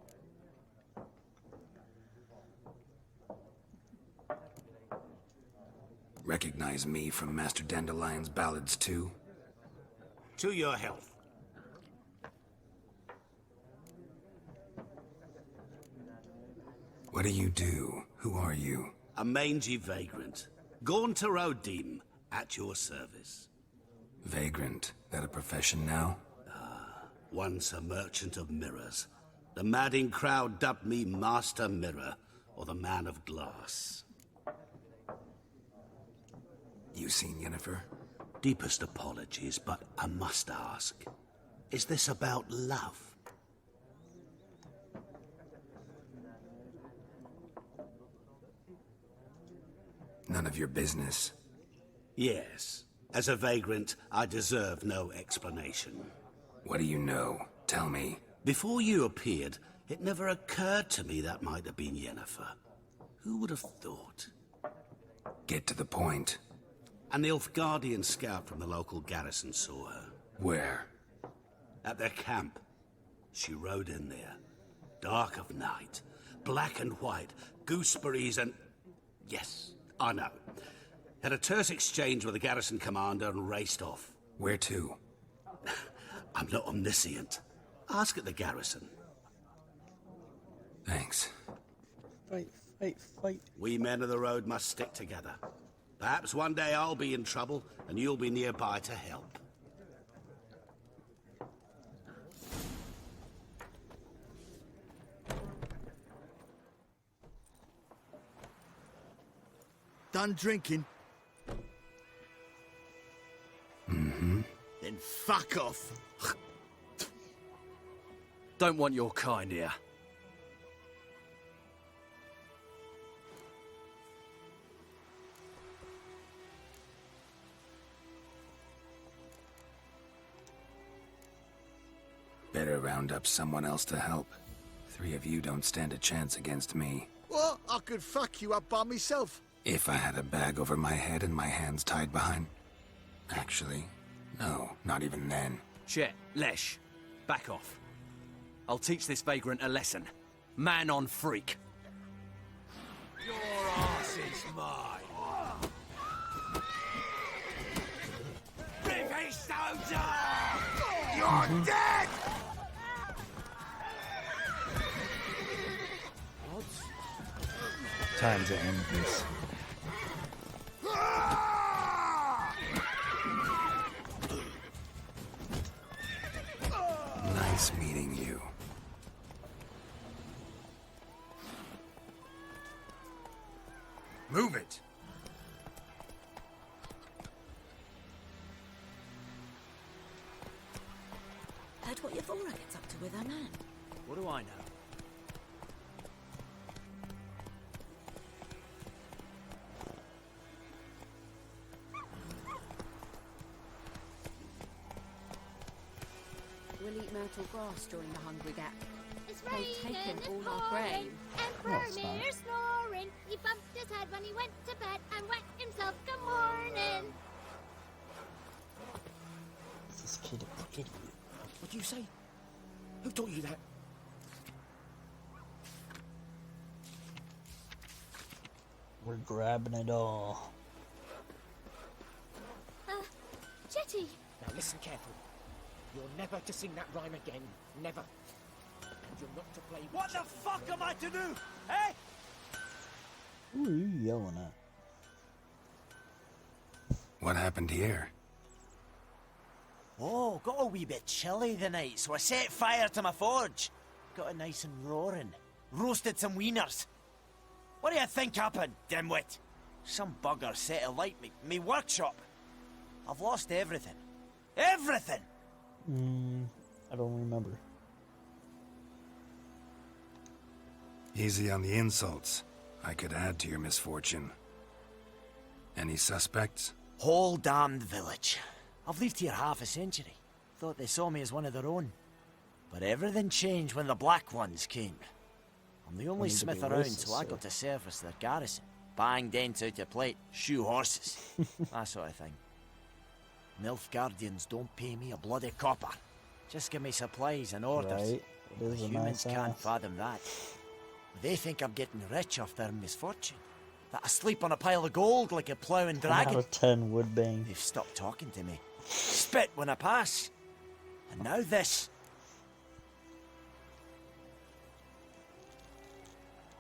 Recognize me from Master Dandelion's ballads, too? To your health. What do you do? Who are you? A mangy vagrant. Gaunter O'Dim, at your service. Vagrant. That a profession now? Once a merchant of mirrors. The madding crowd dubbed me Master Mirror, or the Man of Glass. You seen Yennefer? Deepest apologies, but I must ask. Is this about love? None of your business. Yes. As a vagrant, I deserve no explanation. What do you know? Tell me. Before you appeared, it never occurred to me that might have been Yennefer. Who would have thought? Get to the point. A Nilfgaardian scout from the local garrison saw her. Where? At their camp. She rode in there. Dark of night. Black and white. Gooseberries and... Yes, I know. Had a terse exchange with the garrison commander and raced off. Where to? I'm not omniscient. Ask at the garrison. Thanks. Fight. We men of the road must stick together. Perhaps one day I'll be in trouble, and you'll be nearby to help. Done drinking? Mm-hmm. Then fuck off. Don't want your kind here. Better round up someone else to help. 3 of you don't stand a chance against me. What? I could fuck you up by myself. If I had a bag over my head and my hands tied behind... Actually, no, not even then. Shit, Lesh. Back off. I'll teach this vagrant a lesson. Man on freak. Your ass is mine. Rip his stones off! You're dead! Time to end this. Nice meeting you. Move it! Heard what Yavora gets up to with her man. What do I know? We'll eat myrtle grass during the Hungry Gap. It's They've raining, taken it's all our pouring, grain. Emperor it's not. Mir snoring. He bumped his head when he went to bed and wet himself. Good morning. This kid an idiot. What do you say? Who taught you that? We're grabbing it all. Jetty. Now listen carefully. You're never to sing that rhyme again. Never. And you're not to play... What the fuck am I to do? Eh? Who are you yelling at? What happened here? Oh, got a wee bit chilly the night, so I set fire to my forge. Got it nice and roaring. Roasted some wieners. What do you think happened, dimwit? Some bugger set alight me workshop. I've lost everything. Everything! I don't remember. Easy on the insults. I could add to your misfortune. Any suspects? Whole damned village. I've lived here half a century. Thought they saw me as one of their own. But everything changed when the Black Ones came. I'm the only smith around, so I got to service their garrison. Bang dents out your plate, shoe horses, that sort of thing. Nilfgaardians don't pay me a bloody copper. Just give me supplies and orders. Right. It is The a humans nice can't ass. fathom that. They think I'm getting rich off their misfortune. That I sleep on a pile of gold like a ploughing 10 dragon. out of 10 would bang. They've stopped talking to me. Spit when I pass. And now this.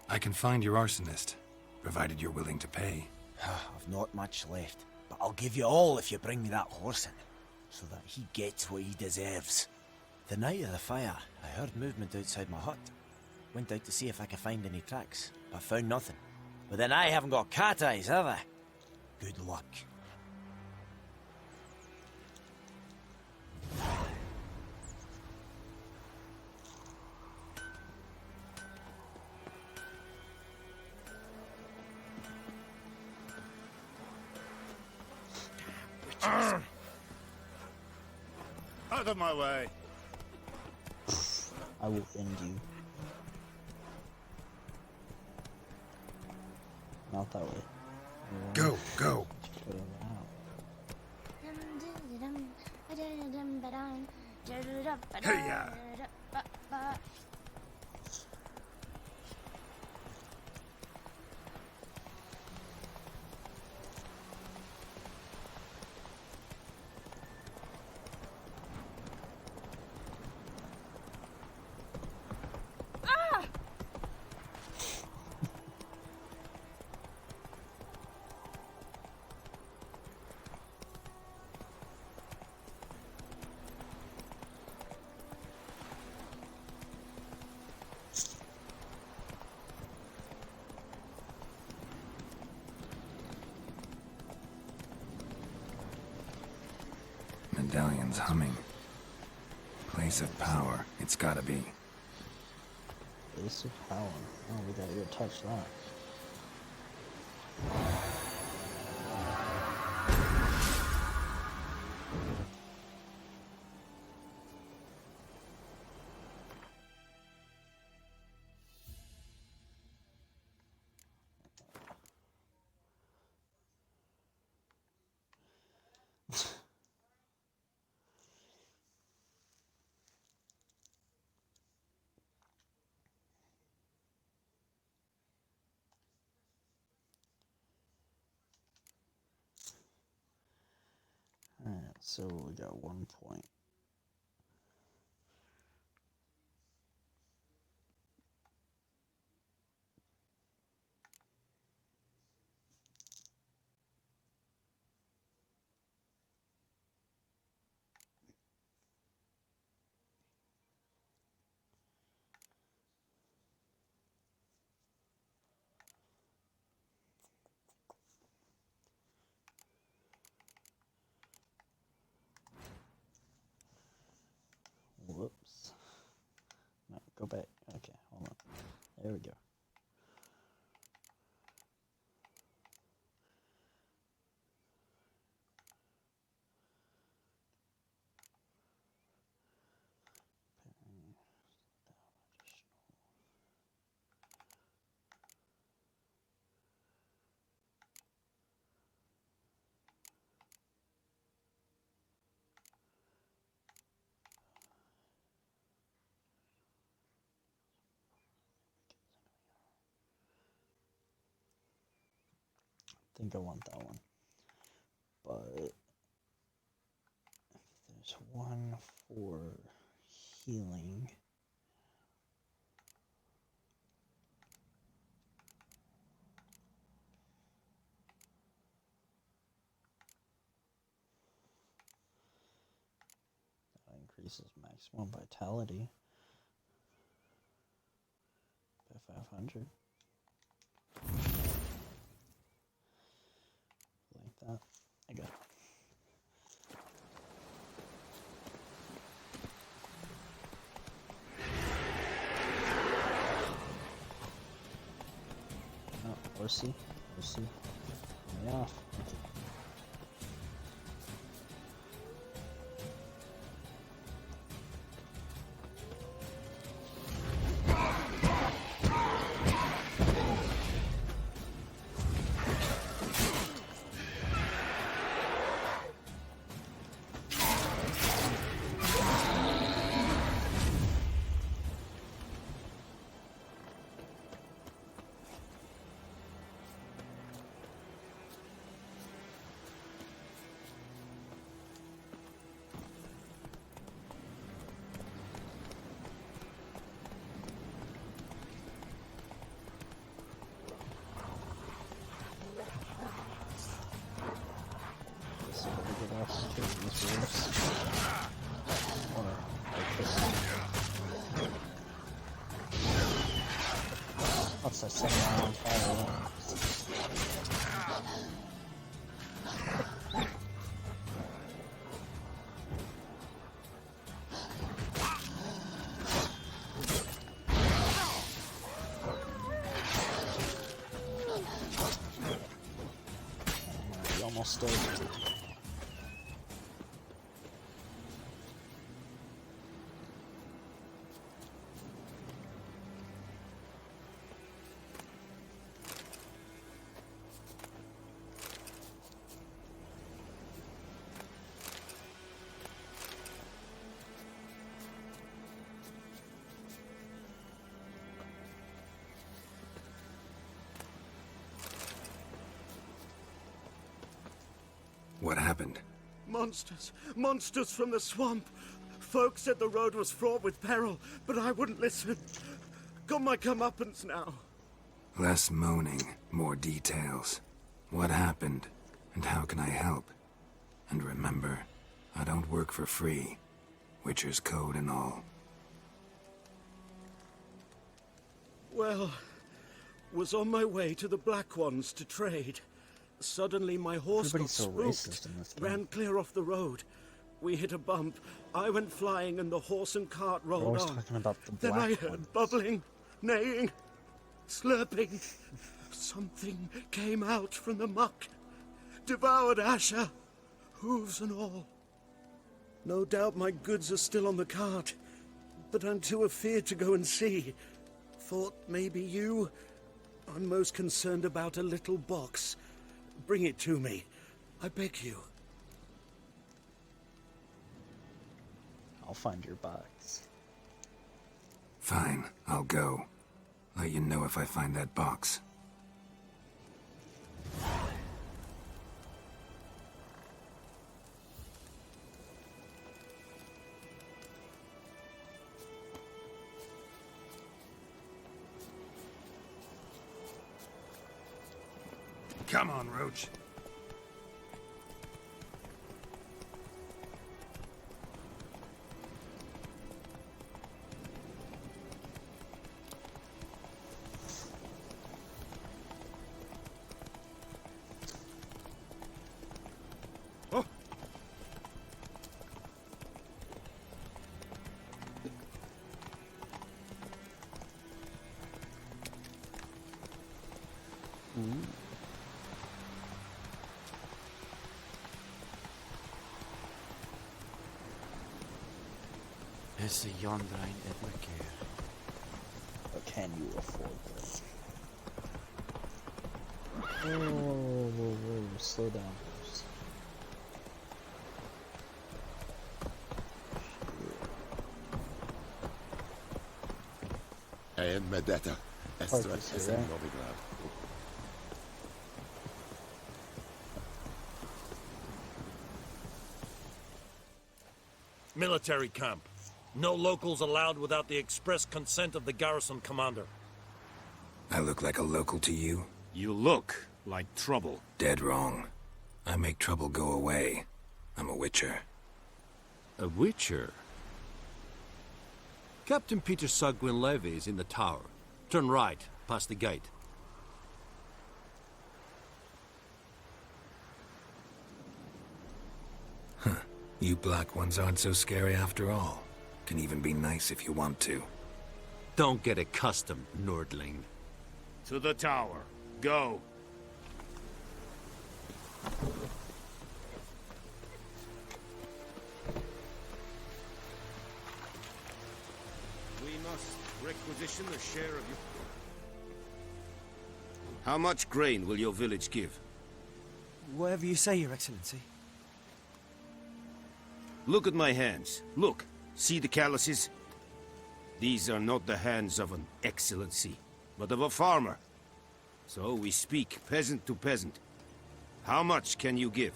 I can find your arsonist, provided you're willing to pay. I've not much left, but I'll give you all if you bring me that horse in, so that he gets what he deserves. The night of the fire, I heard movement outside my hut. Went out to see if I could find any tracks, but found nothing. But then I haven't got cat eyes, have I? Good luck. Out of my way. I will end you. Not that way. Go, go. Hey-ya. Medallion's humming. Place of power, it's gotta be. Ace of power. Oh, we gotta go touch that. Alright, so we got 1 point. Whoops. No, go back. Okay, hold on. There we go. I think I want that one. But if there's one for healing. That increases maximum vitality by 500. Like that. I got it. Mercy. Mercy. Yeah. What's that saying on fire? You almost did. What happened? Monsters! Monsters from the swamp! Folks said the road was fraught with peril, but I wouldn't listen. Got my comeuppance now. Less moaning, more details. What happened, and how can I help? And remember, I don't work for free. Witcher's code and all. Well, was on my way to the Black Ones to trade. Suddenly my horse got spooked, ran clear off the road. We hit a bump. I went flying and the horse and cart rolled on. Talking about the Then I black heard ones. bubbling, neighing, slurping. Something came out from the muck. Devoured Asher, hooves and all. No doubt my goods are still on the cart, but I'm too afeard to go and see. Thought maybe you... I'm most concerned about a little box. Bring it to me. I beg you. I'll find your box. Fine, I'll go. Let you know if I find that box. Come on, Roach. Oh. It's a yonder ain't it, look here. But can you afford this? Whoa, whoa, whoa, whoa, slow down first. Medeta. Estra Focus es here, en right? Novigrad. Military camp. No locals allowed without the express consent of the garrison commander. I look like a local to you? You look like trouble. Dead wrong. I make trouble go away. I'm a witcher. A witcher? Captain Peter Sagwin Levy is in the tower. Turn right, past the gate. Huh. You black ones aren't so scary after all. Can even be nice if you want to. Don't get accustomed, Nordling. To the tower. Go. We must requisition a share of your... How much grain will your village give? Whatever you say, Your Excellency. Look at my hands. Look. See the calluses? These are not the hands of an excellency, but of a farmer. So we speak peasant to peasant. How much can you give?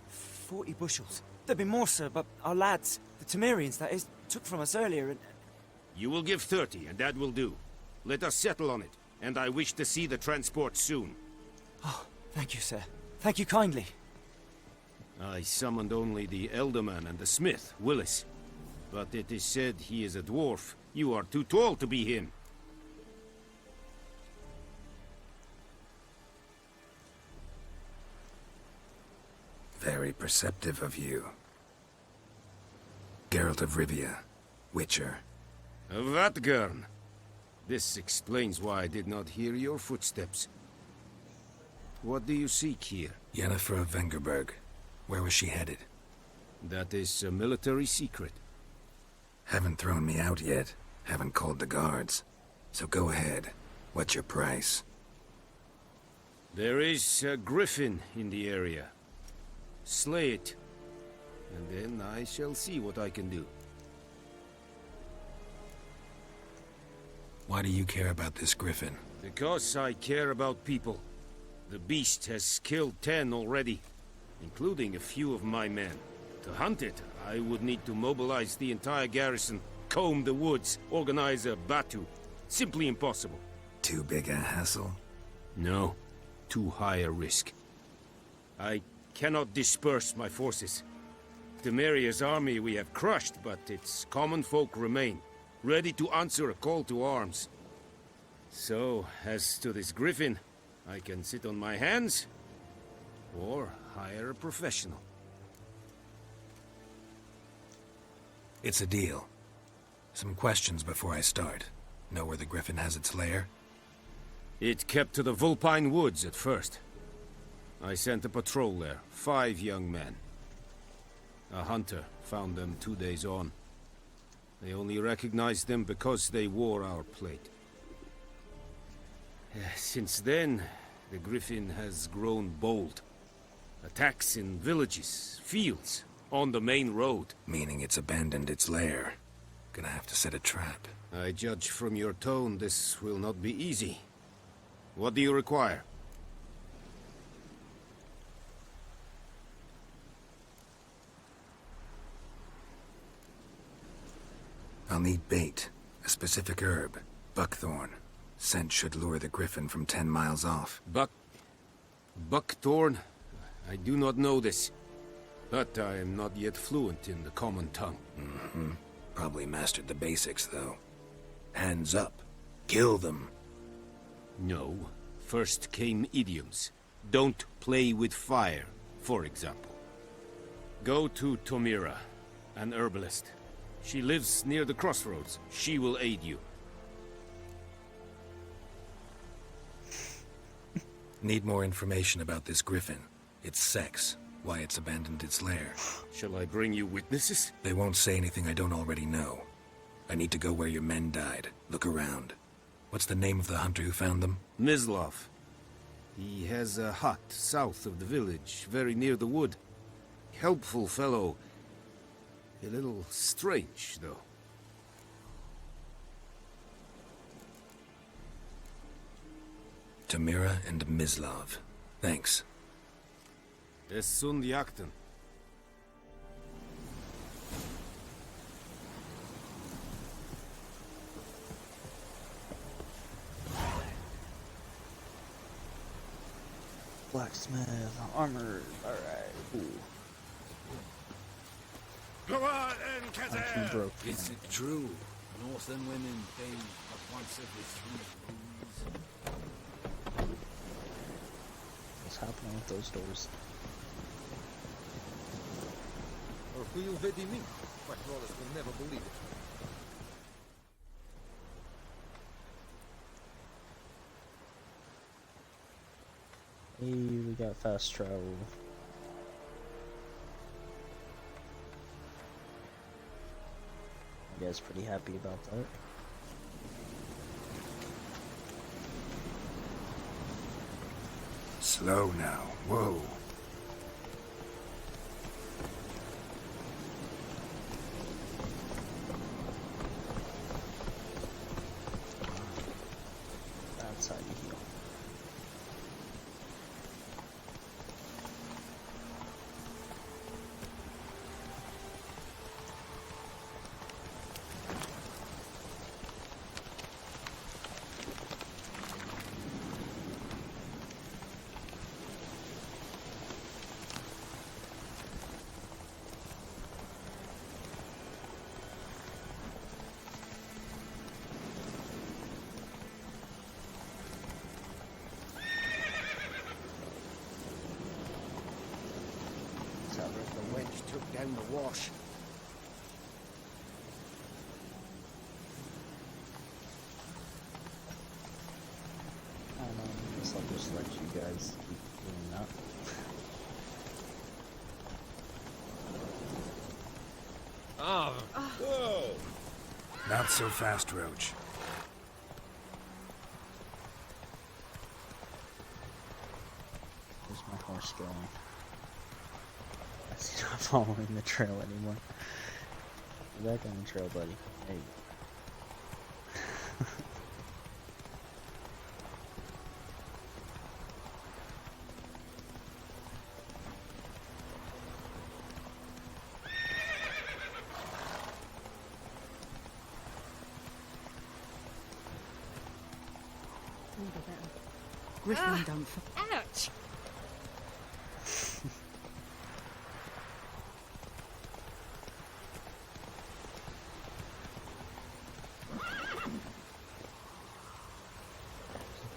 40 bushels. There'd be more, sir, but our lads, the Temerians, that is, took from us earlier and... You will give 30, and that will do. Let us settle on it, and I wish to see the transport soon. Oh, thank you, sir. Thank you kindly. I summoned only the Elderman and the smith, Willis. But it is said he is a dwarf. You are too tall to be him. Very perceptive of you. Geralt of Rivia, Witcher. Vatgern. This explains why I did not hear your footsteps. What do you seek here? Yennefer of Vengerberg. Where was she headed? That is a military secret. Haven't thrown me out yet. Haven't called the guards. So go ahead. What's your price? There is a griffin in the area. Slay it. And then I shall see what I can do. Why do you care about this griffin? Because I care about people. The beast has killed 10 already, including a few of my men. To hunt it, I would need to mobilize the entire garrison, comb the woods, organize a batu. Simply impossible. Too big a hassle? No. Too high a risk. I cannot disperse my forces. Temeria's army we have crushed, but its common folk remain, ready to answer a call to arms. So, as to this griffin, I can sit on my hands, or hire a professional. It's a deal. Some questions before I start. Know where the griffin has its lair? It kept to the Vulpine Woods at first. I sent a patrol there, 5 young men. A hunter found them 2 days on. They only recognized them because they wore our plate. Since then, the griffin has grown bold. Attacks in villages, fields, on the main road. Meaning it's abandoned its lair. Gonna have to set a trap. I judge from your tone this will not be easy. What do you require? I'll need bait. A specific herb. Buckthorn. Scent should lure the griffin from 10 miles off. Buckthorn? I do not know this. But I am not yet fluent in the common tongue. Mm-hmm. Probably mastered the basics, though. Hands up. Kill them. No. First came idioms. Don't play with fire, for example. Go to Tomira, an herbalist. She lives near the crossroads. She will aid you. Need more information about this griffin. Its sex. Why it's abandoned its lair. Shall I bring you witnesses? They won't say anything I don't already know. I need to go where your men died. Look around. What's the name of the hunter who found them? Mislav. He has a hut south of the village, very near the wood. Helpful fellow. A little strange, though. Tamira and Mislav. Thanks. Es sunt jakten. Blacksmith, armor, alright, ooh. Go on, Enketer! Is it true? Northern women came but once every 3 moons. What's happening with those doors? Or who you vedi me? My crawlers will never believe it. Hey, we got fast travel. You guys pretty happy about that? Slow now. Whoa. That's how you heal. The wench took down the wash. I don't know, I guess I'll just let you guys keep doing that. Oh. Whoa. Not so fast, Roach. Where's my horse going? He's not following the trail anymore. Get back on the trail, buddy. There you go. Griffin done for. Ouch!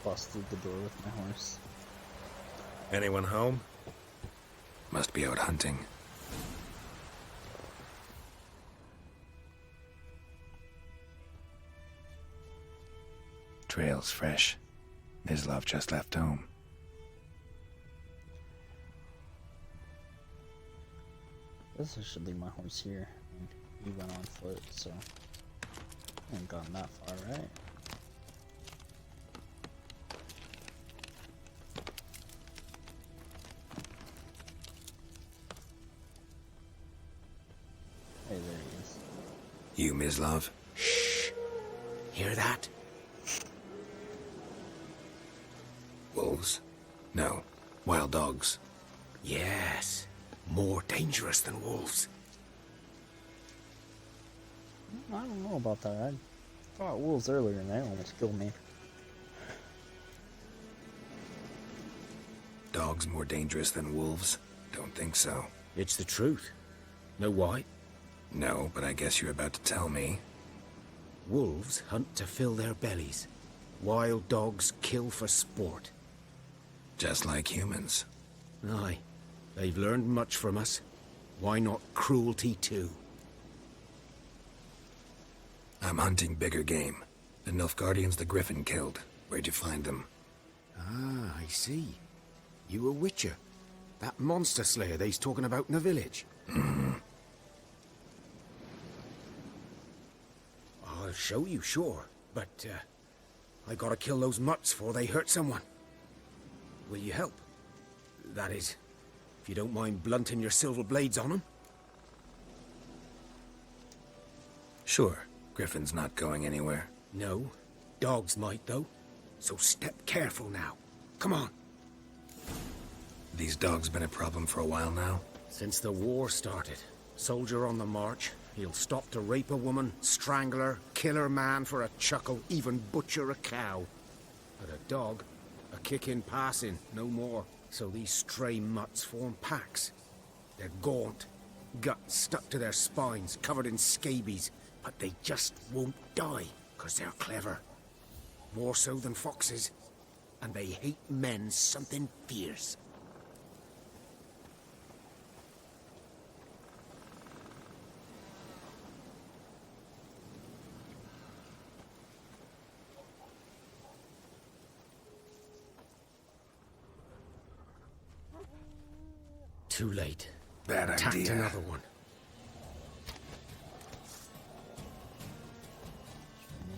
Busted the door with my horse. Anyone home? Must be out hunting. Trail's fresh. Mislav just left home. Guess I should leave my horse here. I mean, he went on foot, so I ain't gone that far, right? Hey, there he is. You, Mislav? Shh. Hear that? Wolves? No. Wild dogs. Yes. More dangerous than wolves. I don't know about that. I fought wolves earlier and they almost killed me. Dogs more dangerous than wolves? Don't think so. It's the truth. Know why? No, but I guess you're about to tell me. Wolves hunt to fill their bellies. Wild dogs kill for sport. Just like humans. Aye. They've learned much from us. Why not cruelty too? I'm hunting bigger game. The Nilfgaardians the Griffin killed. Where'd you find them? Ah, I see. You a witcher. That monster slayer they's talking about in the village. Mm-hmm. I'll show you, sure. But, I gotta kill those mutts before they hurt someone. Will you help? That is, if you don't mind blunting your silver blades on them. Sure. Griffin's not going anywhere. No. Dogs might, though. So step careful now. Come on. These dogs been a problem for a while now? Since the war started. Soldier on the march. He'll stop to rape a woman, strangle her, kill her man for a chuckle, even butcher a cow. But a dog, a kick in passing, no more. So these stray mutts form packs. They're gaunt, guts stuck to their spines, covered in scabies, but they just won't die, 'cause they're clever. More so than foxes. And they hate men something fierce. Too late. Bad Attacked idea. another one.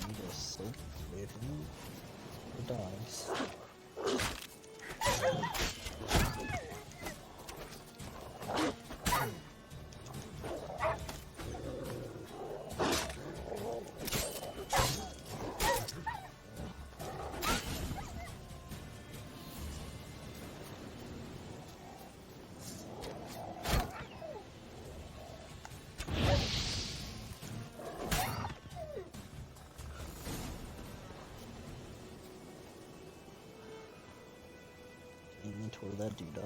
Need a sick kitten for dogs. Aiming toward that dude up.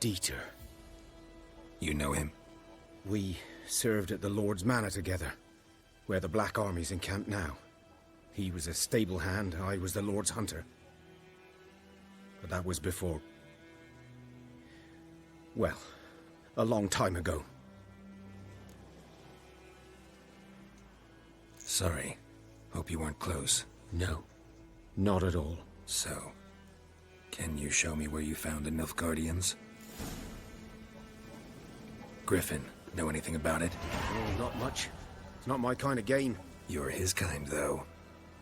Dieter. You know him? We served at the Lord's Manor together, where the Black Army's encamped now. He was a stable hand, I was the Lord's hunter. But that was before... well, a long time ago. Sorry. Hope you weren't close. No, not at all. So, can you show me where you found the Nilfgaardians? Griffin, know anything about it? Oh, not much. It's not my kind of game. You're his kind, though.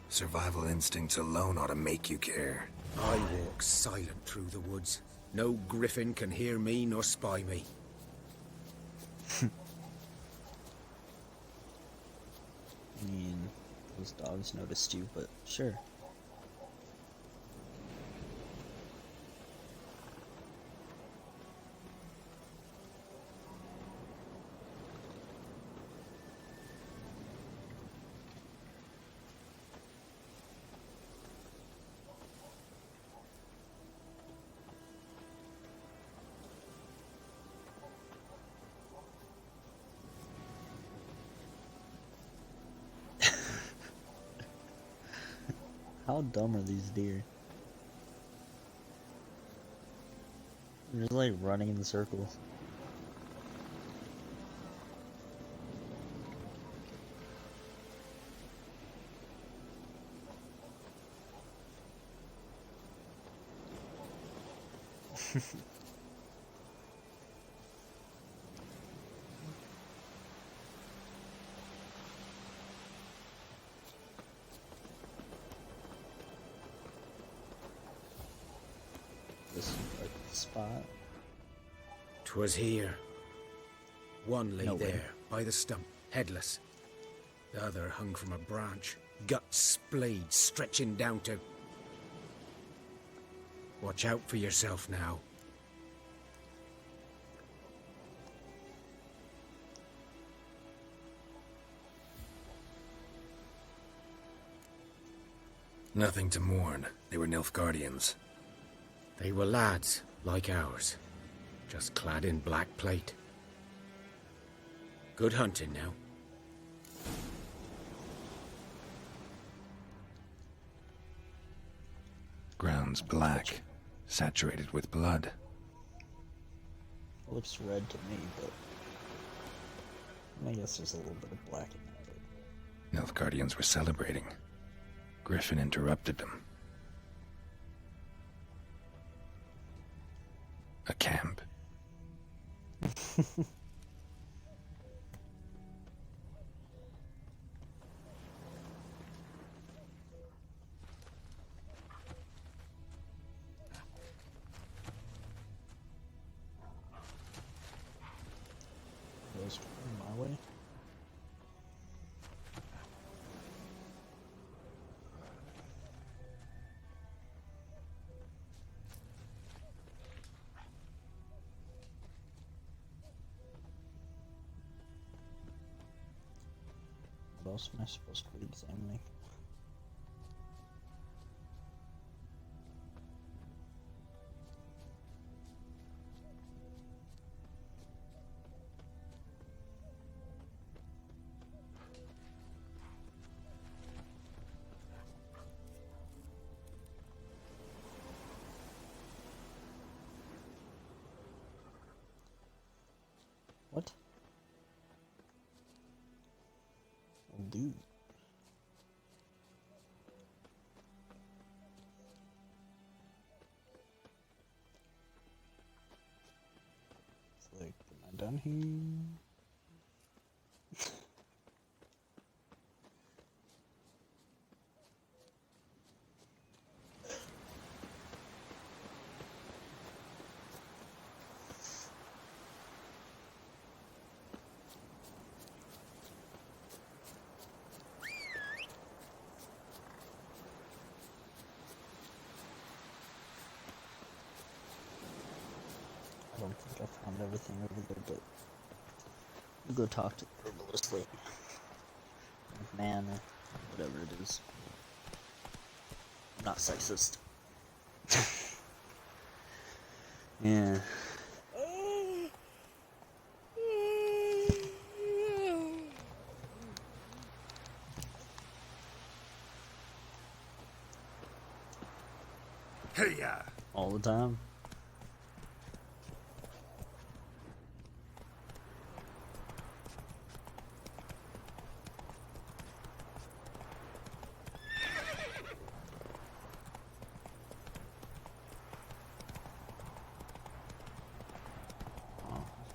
Survival instincts alone ought to make you care. I walk silent through the woods. No griffin can hear me nor spy me. I mean, those dogs noticed you, but sure. How dumb are these deer? They're just like running in circles. This is like the spot. 'Twas here. One lay No way. there, by the stump, headless. The other hung from a branch, guts splayed, stretching down to... Watch out for yourself now. Nothing to mourn. They were Nilfgaardians. They were lads, like ours, just clad in black plate. Good hunting now. Ground's black, saturated with blood. It looks red to me, but I guess there's a little bit of black in there. Nilfgaardians were celebrating. Griffin interrupted them. A camp. Goes my way. What else am I supposed to be examining? What? Oh, dude. It's like, am I done here? I don't think I found everything over there, but I'll go talk to the herbalist lady. Man, or whatever it is. I'm not sexist. Yeah. Hey, ya! All the time.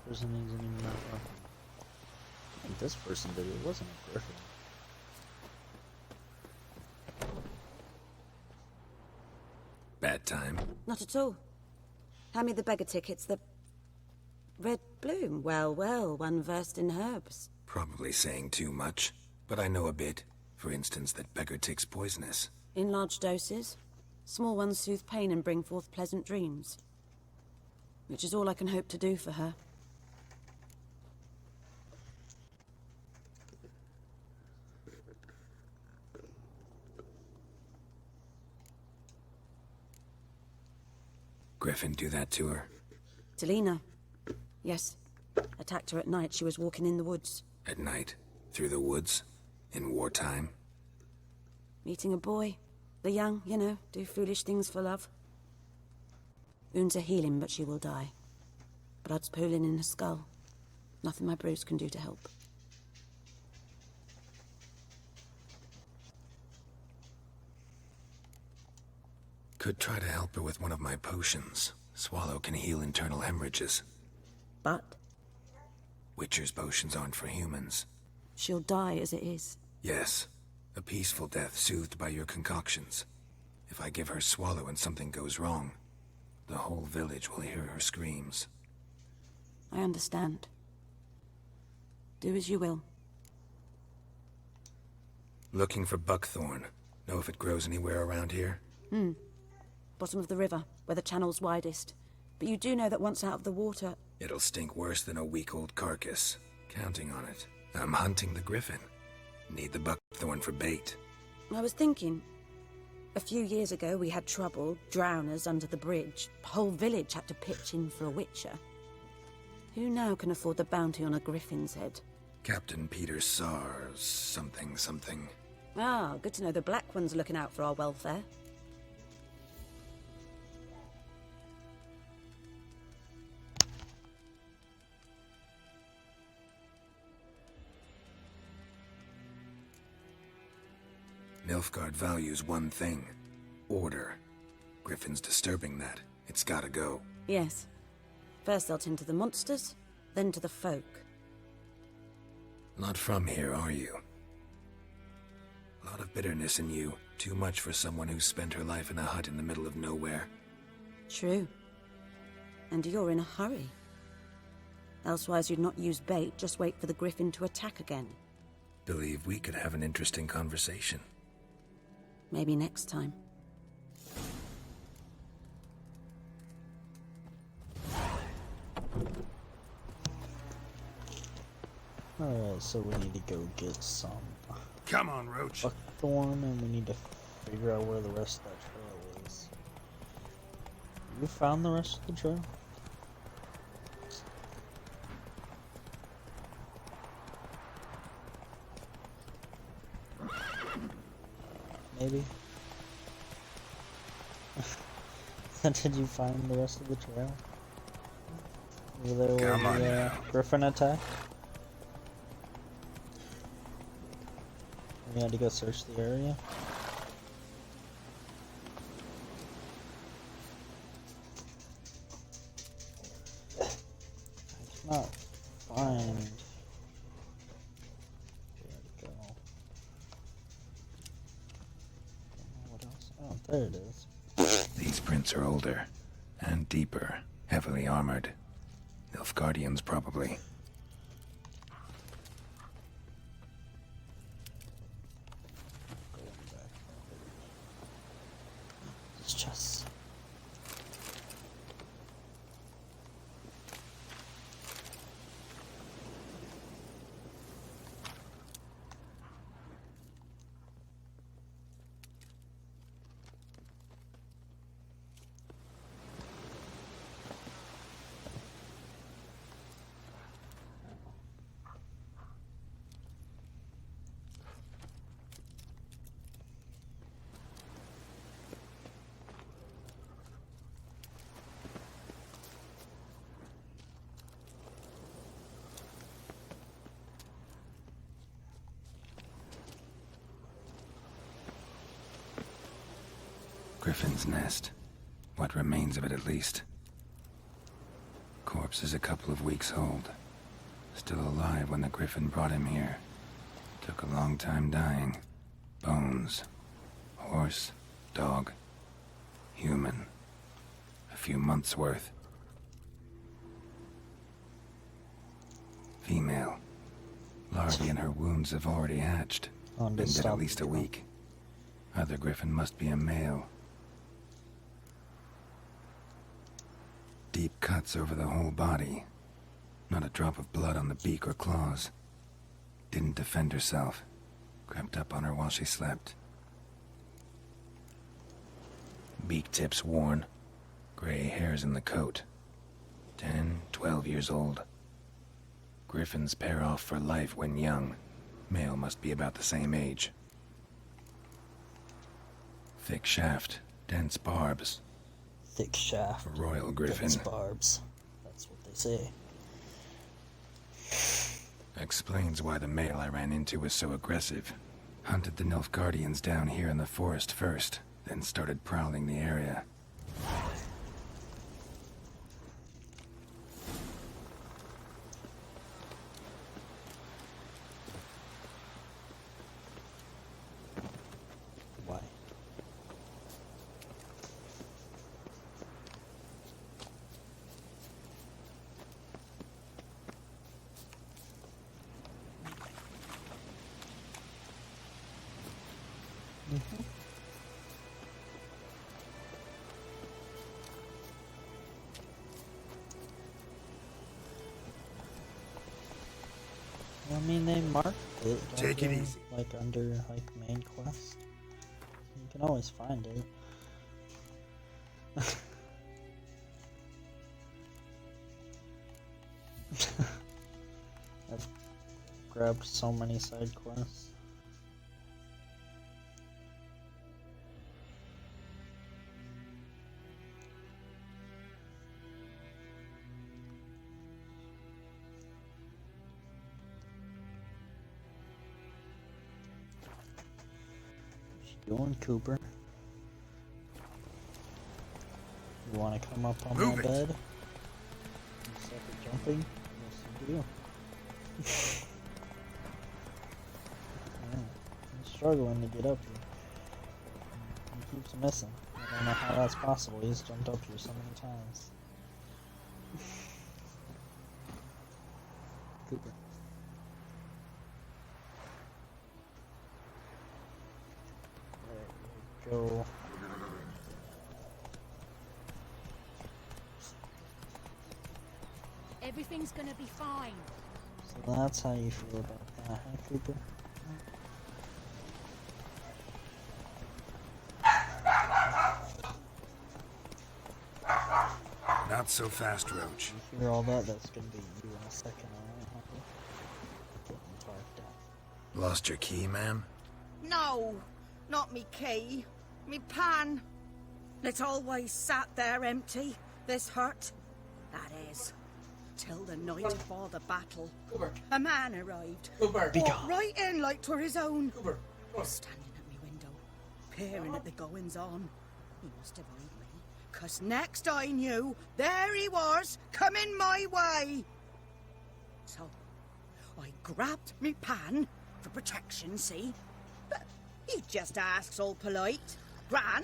This person isn't even that fucking. I think this person did it. It wasn't a griffin. Bad time. Not at all. Hand me the beggar tickets. The red bloom. Well, well, one versed in herbs. Probably saying too much, but I know a bit. For instance, that beggar tick's poisonous. In large doses. Small ones soothe pain and bring forth pleasant dreams. Which is all I can hope to do for her. Griffin do that to her? Delina. Yes. Attacked her at night. She was walking in the woods. At night? Through the woods? In wartime? Meeting a boy. The young, you know, do foolish things for love. Wounds are healing, but she will die. Blood's pooling in her skull. Nothing my bruise can do to help. Could try to help her with one of my potions. Swallow can heal internal hemorrhages. But? Witcher's potions aren't for humans. She'll die as it is. Yes. A peaceful death soothed by your concoctions. If I give her Swallow and something goes wrong, the whole village will hear her screams. I understand. Do as you will. Looking for buckthorn. Know if it grows anywhere around here? Bottom of the river, where the channel's widest. But you do know that once out of the water... It'll stink worse than a week-old carcass. Counting on it. I'm hunting the griffin. Need the buckthorn for bait. I was thinking... A few years ago we had trouble, drowners under the bridge. The whole village had to pitch in for a witcher. Who now can afford the bounty on a griffin's head? Captain Peter Sars... something. Ah, good to know the Black One's looking out for our welfare. Nilfgaard values one thing. Order. Griffin's disturbing that. It's gotta go. Yes. First they'll tend to the monsters, then to the folk. Not from here, are you? A lot of bitterness in you. Too much for someone who spent her life in a hut in the middle of nowhere. True. And you're in a hurry. Elsewise you'd not use bait, just wait for the griffin to attack again. Believe we could have an interesting conversation. Maybe next time. Alright, so we need to go get some Come on, Roach. buckthorn, and we need to figure out where the rest of that trail is. You found the rest of the trail? Maybe. Did you find the rest of the trail? Over there where the griffin attacked? We had to go search the area. I cannot find. Where'd it go? What else? Oh, there it is. These prints are older and deeper, heavily armored. Nilfgaardians, probably. It's just. Griffin's nest. What remains of it, at least. Corpse is a couple of weeks old. Still alive when the Griffin brought him here. Took a long time dying. Bones. Horse. Dog. Human. A few months' worth. Female. Larvae in her wounds have already hatched. Been dead at least a week. Other Griffin must be a male. Deep cuts over the whole body. Not a drop of blood on the beak or claws. Didn't defend herself. Crept up on her while she slept. Beak tips worn. Gray hairs in the coat. 10, 12 years old. Griffins pair off for life when young. Male must be about the same age. Thick shaft, dense barbs. Thick shaft. A royal griffin. Dense barbs. That's what they say. Explains why the male I ran into was so aggressive. Hunted the Nilfgaardians down here in the forest first, then started prowling the area. Why? I mean, they marked it. Take it easy. Like under like main quest. You can always find it. I've grabbed so many side quests. Doing, Cooper? You want to come up on my bed? You suck at jumping? Yes, you do. Yeah, I'm struggling to get up here. He keeps missing. I don't know how that's possible. He's jumped up here so many times. Cooper. Go. Everything's gonna be fine. So that's how you feel about that, huh, Cooper? Not so fast, Roach. You hear all that? That's gonna be you in a second, alright, Hunter? Getting barked at. Lost your key, ma'am? No, not me key. Me pan. It always sat there empty, this hut. That is, till the night afore the battle. Cooper. A man arrived. Cooper. Be Walked gone. right in like 'twere his own. Cooper. Standing at me window, peering at the goings-on. He must have eyed me, 'cause next I knew, there he was, coming my way. So, I grabbed me pan, for protection, see? But he just asks all polite, Gran,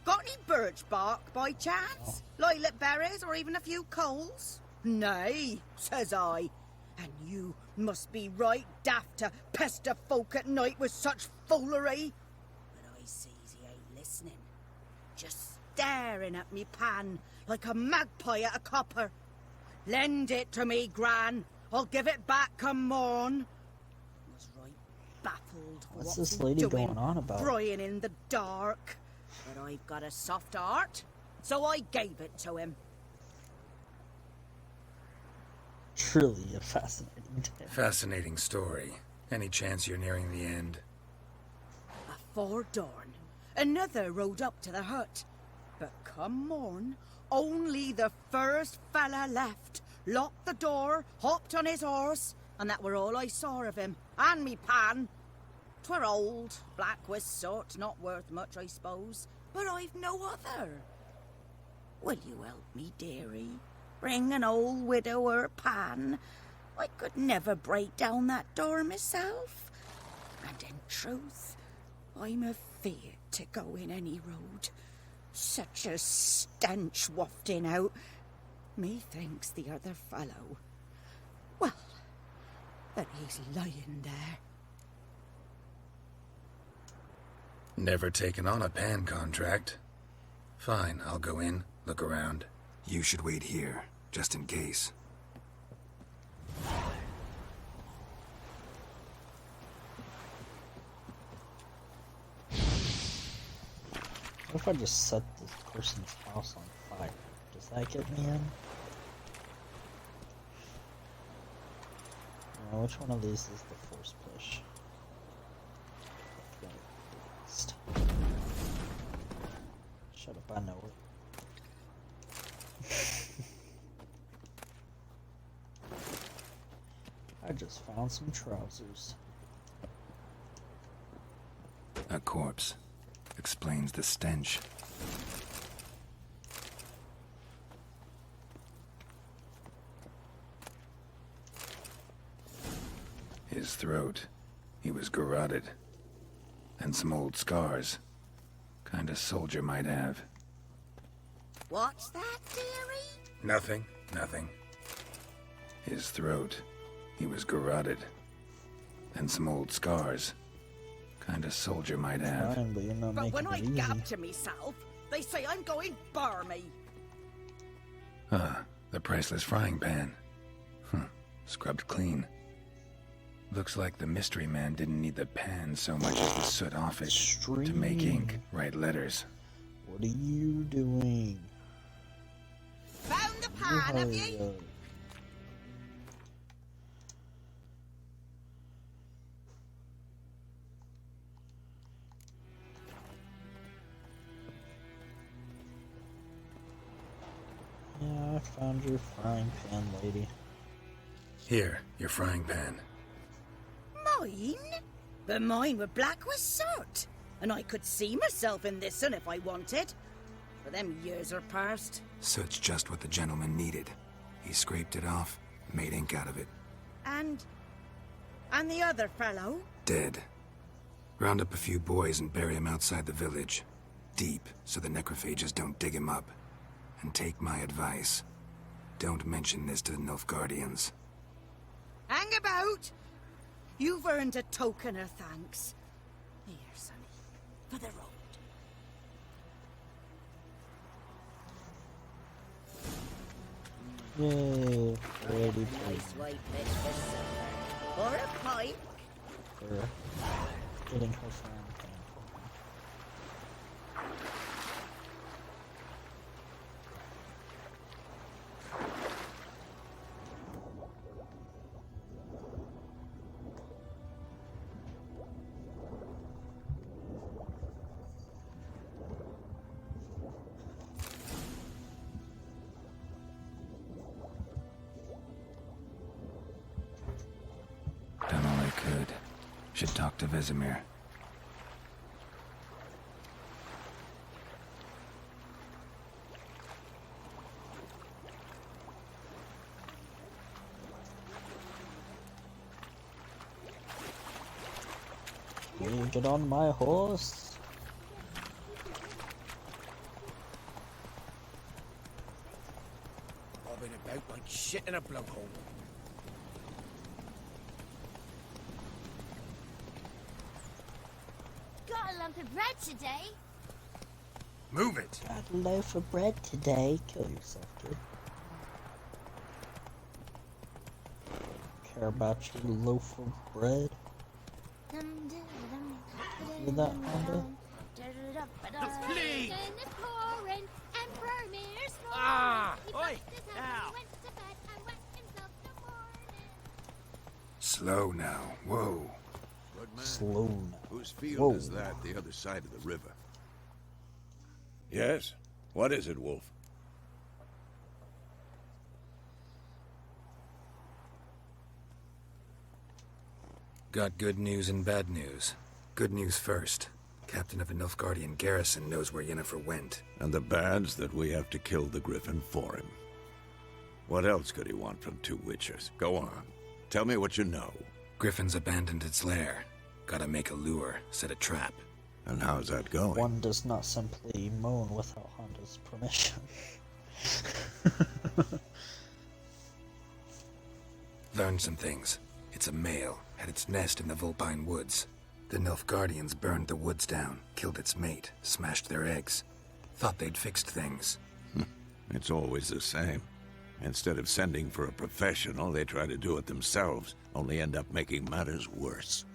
got any birch bark by chance? Lilac berries or even a few coals? Nay, says I. And you must be right daft to pester folk at night with such foolery. But I sees he ain't listening. Just staring at me pan like a magpie at a copper. Lend it to me, Gran. I'll give it back come morn. Was right baffled for What's what this he lady doing, going on about? Prying in the dark. But I've got a soft heart, so I gave it to him. Truly a fascinating tale. Fascinating story. Any chance you're nearing the end? Afore dawn, another rode up to the hut. But come morn, only the first fella left, locked the door, hopped on his horse, and that were all I saw of him, and me pan. 'Twere old, black with soot, not worth much, I suppose, but I've no other. Will you help me, dearie? Bring an old widower pan. I could never break down that door myself. And in truth, I'm afeard to go in any road. Such a stench wafting out. Methinks the other fellow, well, that he's lying there. Never taken on a pan contract. Fine, I'll go in, look around. You should wait here, just in case. What if I just set this person's house on fire? Does that get me in? Which one of these is the first push? Shut up, I know it. I just found some trousers. A corpse. Explains the stench. His throat. He was garroted. And some old scars. Kind of soldier might have. What's that, dearie? Nothing. His throat. He was garroted. And some old scars. Kind of soldier might have. Fine, but you're not But when I making it gab easy. to myself, they say I'm going barmy. The priceless frying pan. Scrubbed clean. Looks like the mystery man didn't need the pan so much as the soot off it to make ink, write letters. What are you doing? Found the pan, have you? Yeah, I found your frying pan, lady. Here, your frying pan. Mine? But mine were black with soot. And I could see myself in this one if I wanted. But them years are past. Soot's just what the gentleman needed. He scraped it off, made ink out of it. And the other fellow? Dead. Round up a few boys and bury him outside the village. Deep, so the necrophages don't dig him up. And take my advice. Don't mention this to the Nilfgaardians. Hang about! You've earned a token of thanks. Here, sonny, for the road. Yay, ready Nice white fish for supper. Or a pipe. for getting her frying pan for me. Done all I could. Should talk to Vesemir. get on my horse. Bobbing about like shit in a blowhole. Got a lump of bread today? Move it! Got a loaf of bread today. Kill yourself, kid. Care about your loaf of bread? Hear that, Honda? The plague! Ah! Oi! Now! Slow now. Whoa. Good man. Slow now. Whose field Whoa. is that, the other side of the river? Yes? What is it, Wolf? Got good news and bad news. Good news first. Captain of the Nilfgaardian garrison knows where Yennefer went. And the bad's that we have to kill the Griffin for him. What else could he want from two Witchers? Go on. Tell me what you know. Griffin's abandoned its lair. Gotta make a lure, set a trap. And how's that going? One does not simply moan without Honda's permission. Learned some things. It's a male, had its nest in the Vulpine Woods. The Nilfgaardians burned the woods down, killed its mate, smashed their eggs. Thought they'd fixed things. It's always the same. Instead of sending for a professional, they try to do it themselves, only end up making matters worse.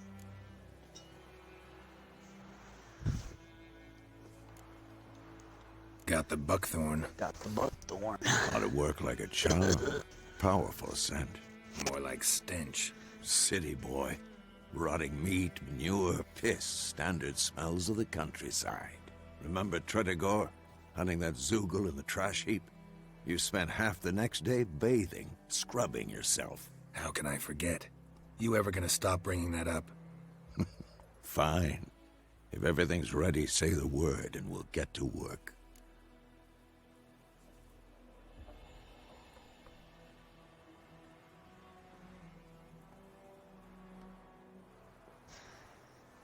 Got the buckthorn. Got the buckthorn. Ought to work like a charm. Powerful scent. More like stench. City boy. Rotting meat, manure, piss, standard smells of the countryside. Remember Tretogor? Hunting that Zoogle in the trash heap? You spent half the next day bathing, scrubbing yourself. How can I forget? You ever gonna stop bringing that up? Fine. If everything's ready, say the word and we'll get to work.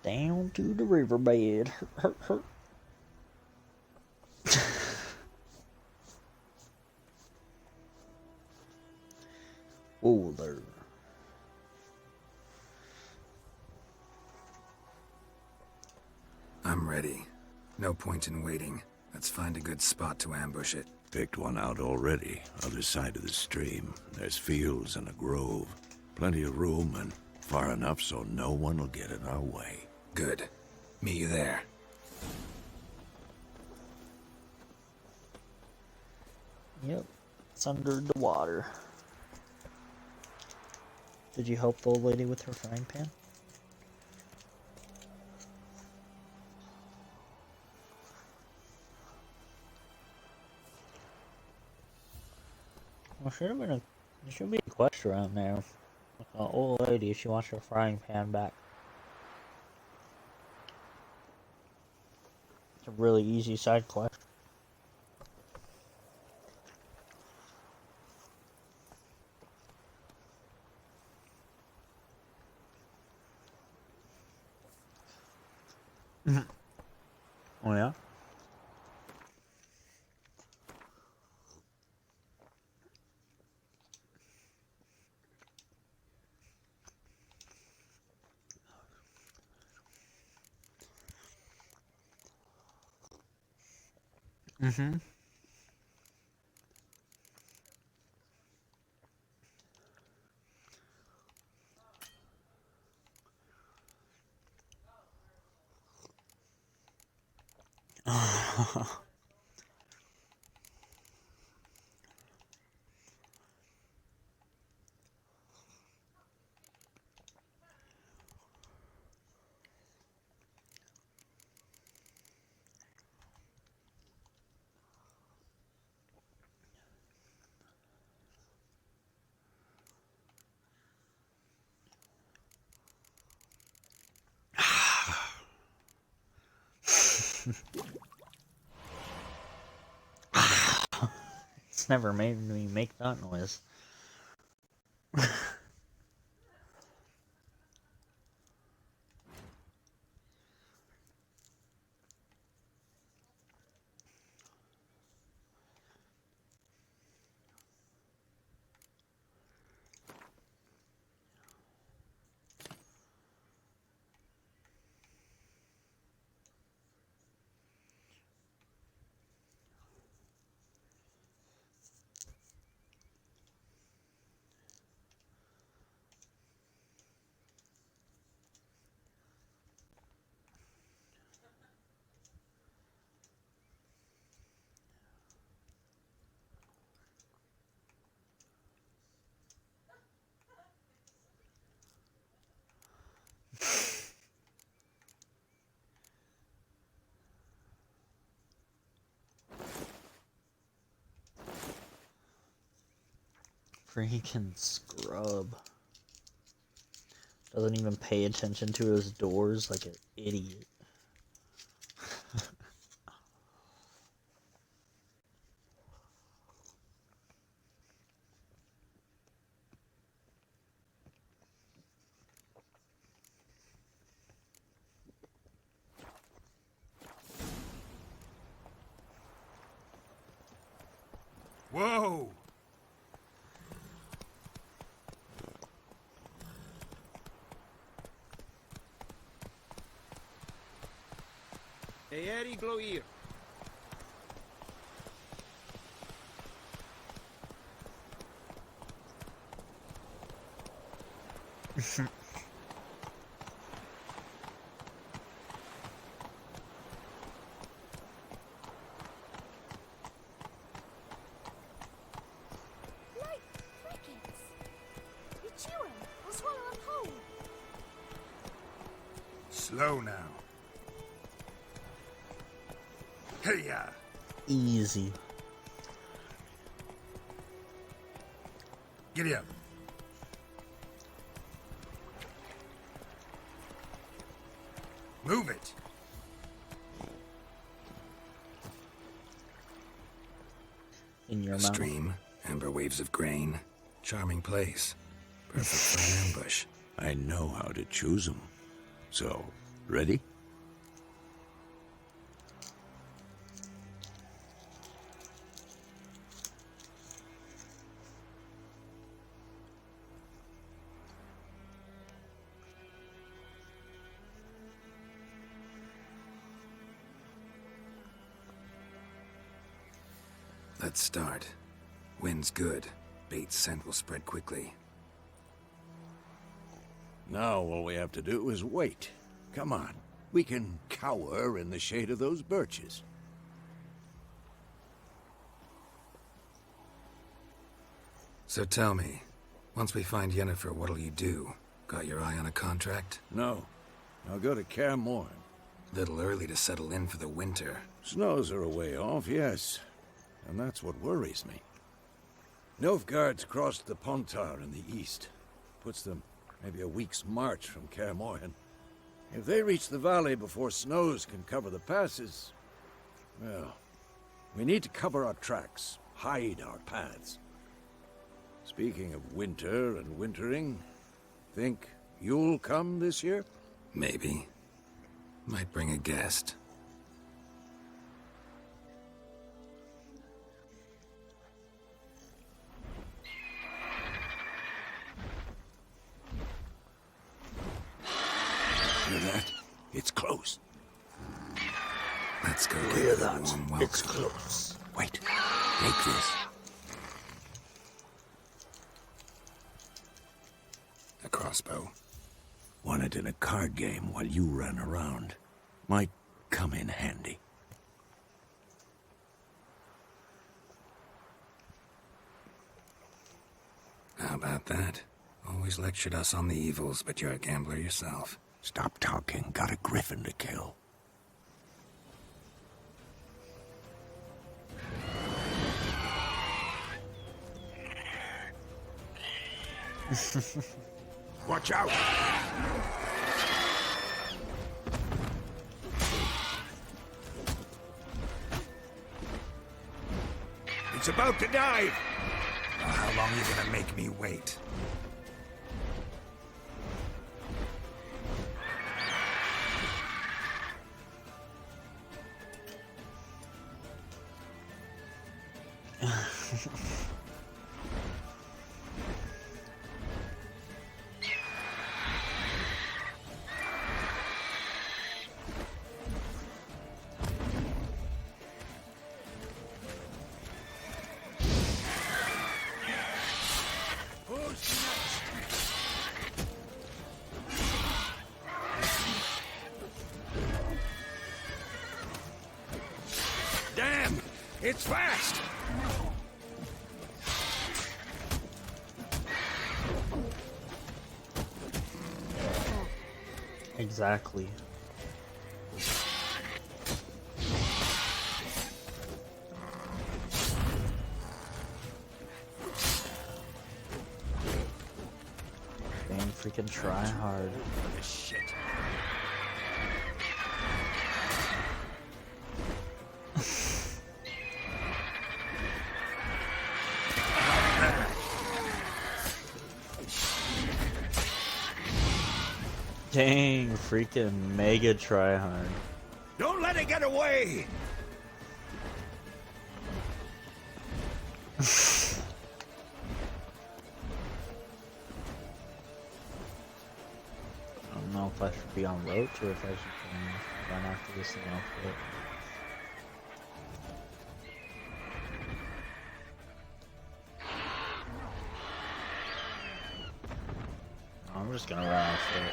Down to the riverbed. Whoa there. I'm ready. No point in waiting. Let's find a good spot to ambush it. Picked one out already. Other side of the stream. There's fields and a grove. Plenty of room and far enough so no one will get in our way. Good. Meet you there. Yep. It's under the water. Did you help the old lady with her frying pan? Well, there should be a quest around there. Like an old lady, she wants her frying pan back. It's a really easy side quest. Oh yeah? Mm-hmm. It's never made me make that noise. Freaking scrub. Doesn't even pay attention to his doors like an idiot. Whoa! Eeri Gloir. Slow now. Hey-ya! Easy. Giddy up. Move it. In your A mouth. stream, amber waves of grain. Charming place. Perfect for an ambush. I know how to choose them. So, ready? Let's start. Wind's good. Bait's scent will spread quickly. Now all we have to do is wait. Come on. We can cower in the shade of those birches. So tell me, once we find Yennefer, what'll you do? Got your eye on a contract? No. I'll go to Kaer Morhen. Little early to settle in for the winter. Snows are a way off, yes. And that's what worries me. Nilfgaard's crossed the Pontar in the east. Puts them maybe a week's march from Kaer Morhen. If they reach the valley before snows can cover the passes, well, we need to cover our tracks, hide our paths. Speaking of winter and wintering, think you'll come this year? Maybe. Might bring a guest. Hear that? It's close. Let's go Hear give it a that? warm welcome. It's close. Wait. Take this. A crossbow. Won it in a card game while you ran around. Might come in handy. How about that? Always lectured us on the evils, but you're a gambler yourself. Stop talking. Got a griffin to kill. Watch out! It's about to dive! How long are you gonna make me wait? Damn! It's fast! Exactly. freaking try hard. Shit. Dang, freaking mega try hard. Don't let it get away! I don't know if I should be on Roach or if I should run after this thing off foot. I'm just gonna run off foot.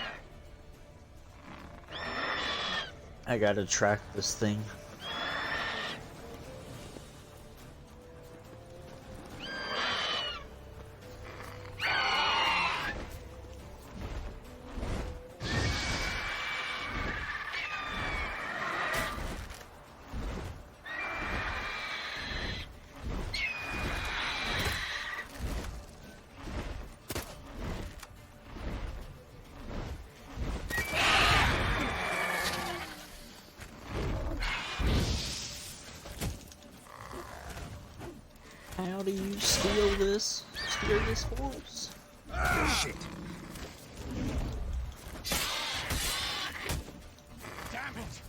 I gotta track this thing. How do you steal this? Steal this horse? Shit. Damn it.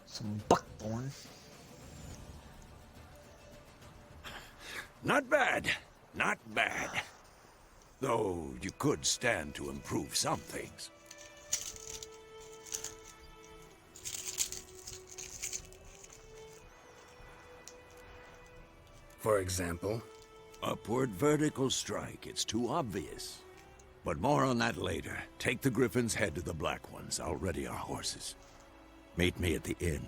Some buckthorn. Not bad. Not bad. Though you could stand to improve some things. For example? Upward vertical strike. It's too obvious. But more on that later. Take the Griffin's head to the Black Ones. I'll ready our horses. Meet me at the inn.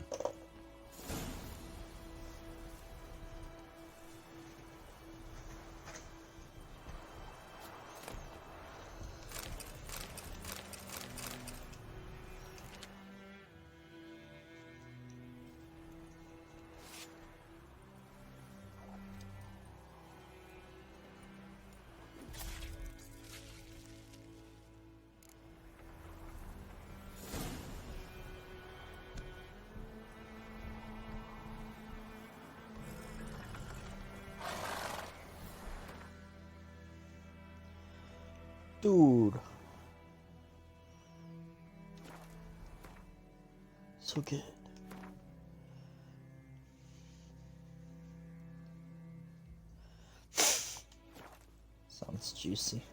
Dude. So good. Sounds juicy.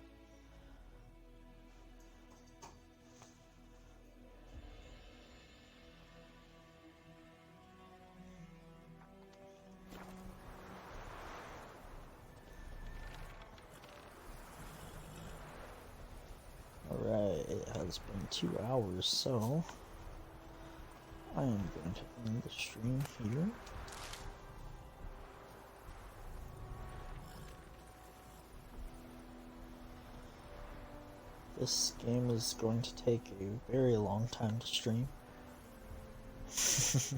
Alright, it has been 2 hours, so I am going to end the stream here. This game is going to take a very long time to stream. If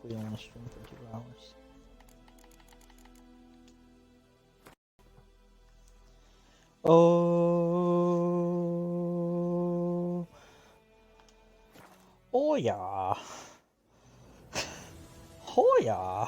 we only stream for 2 hours. Oh yeah. Oh yeah.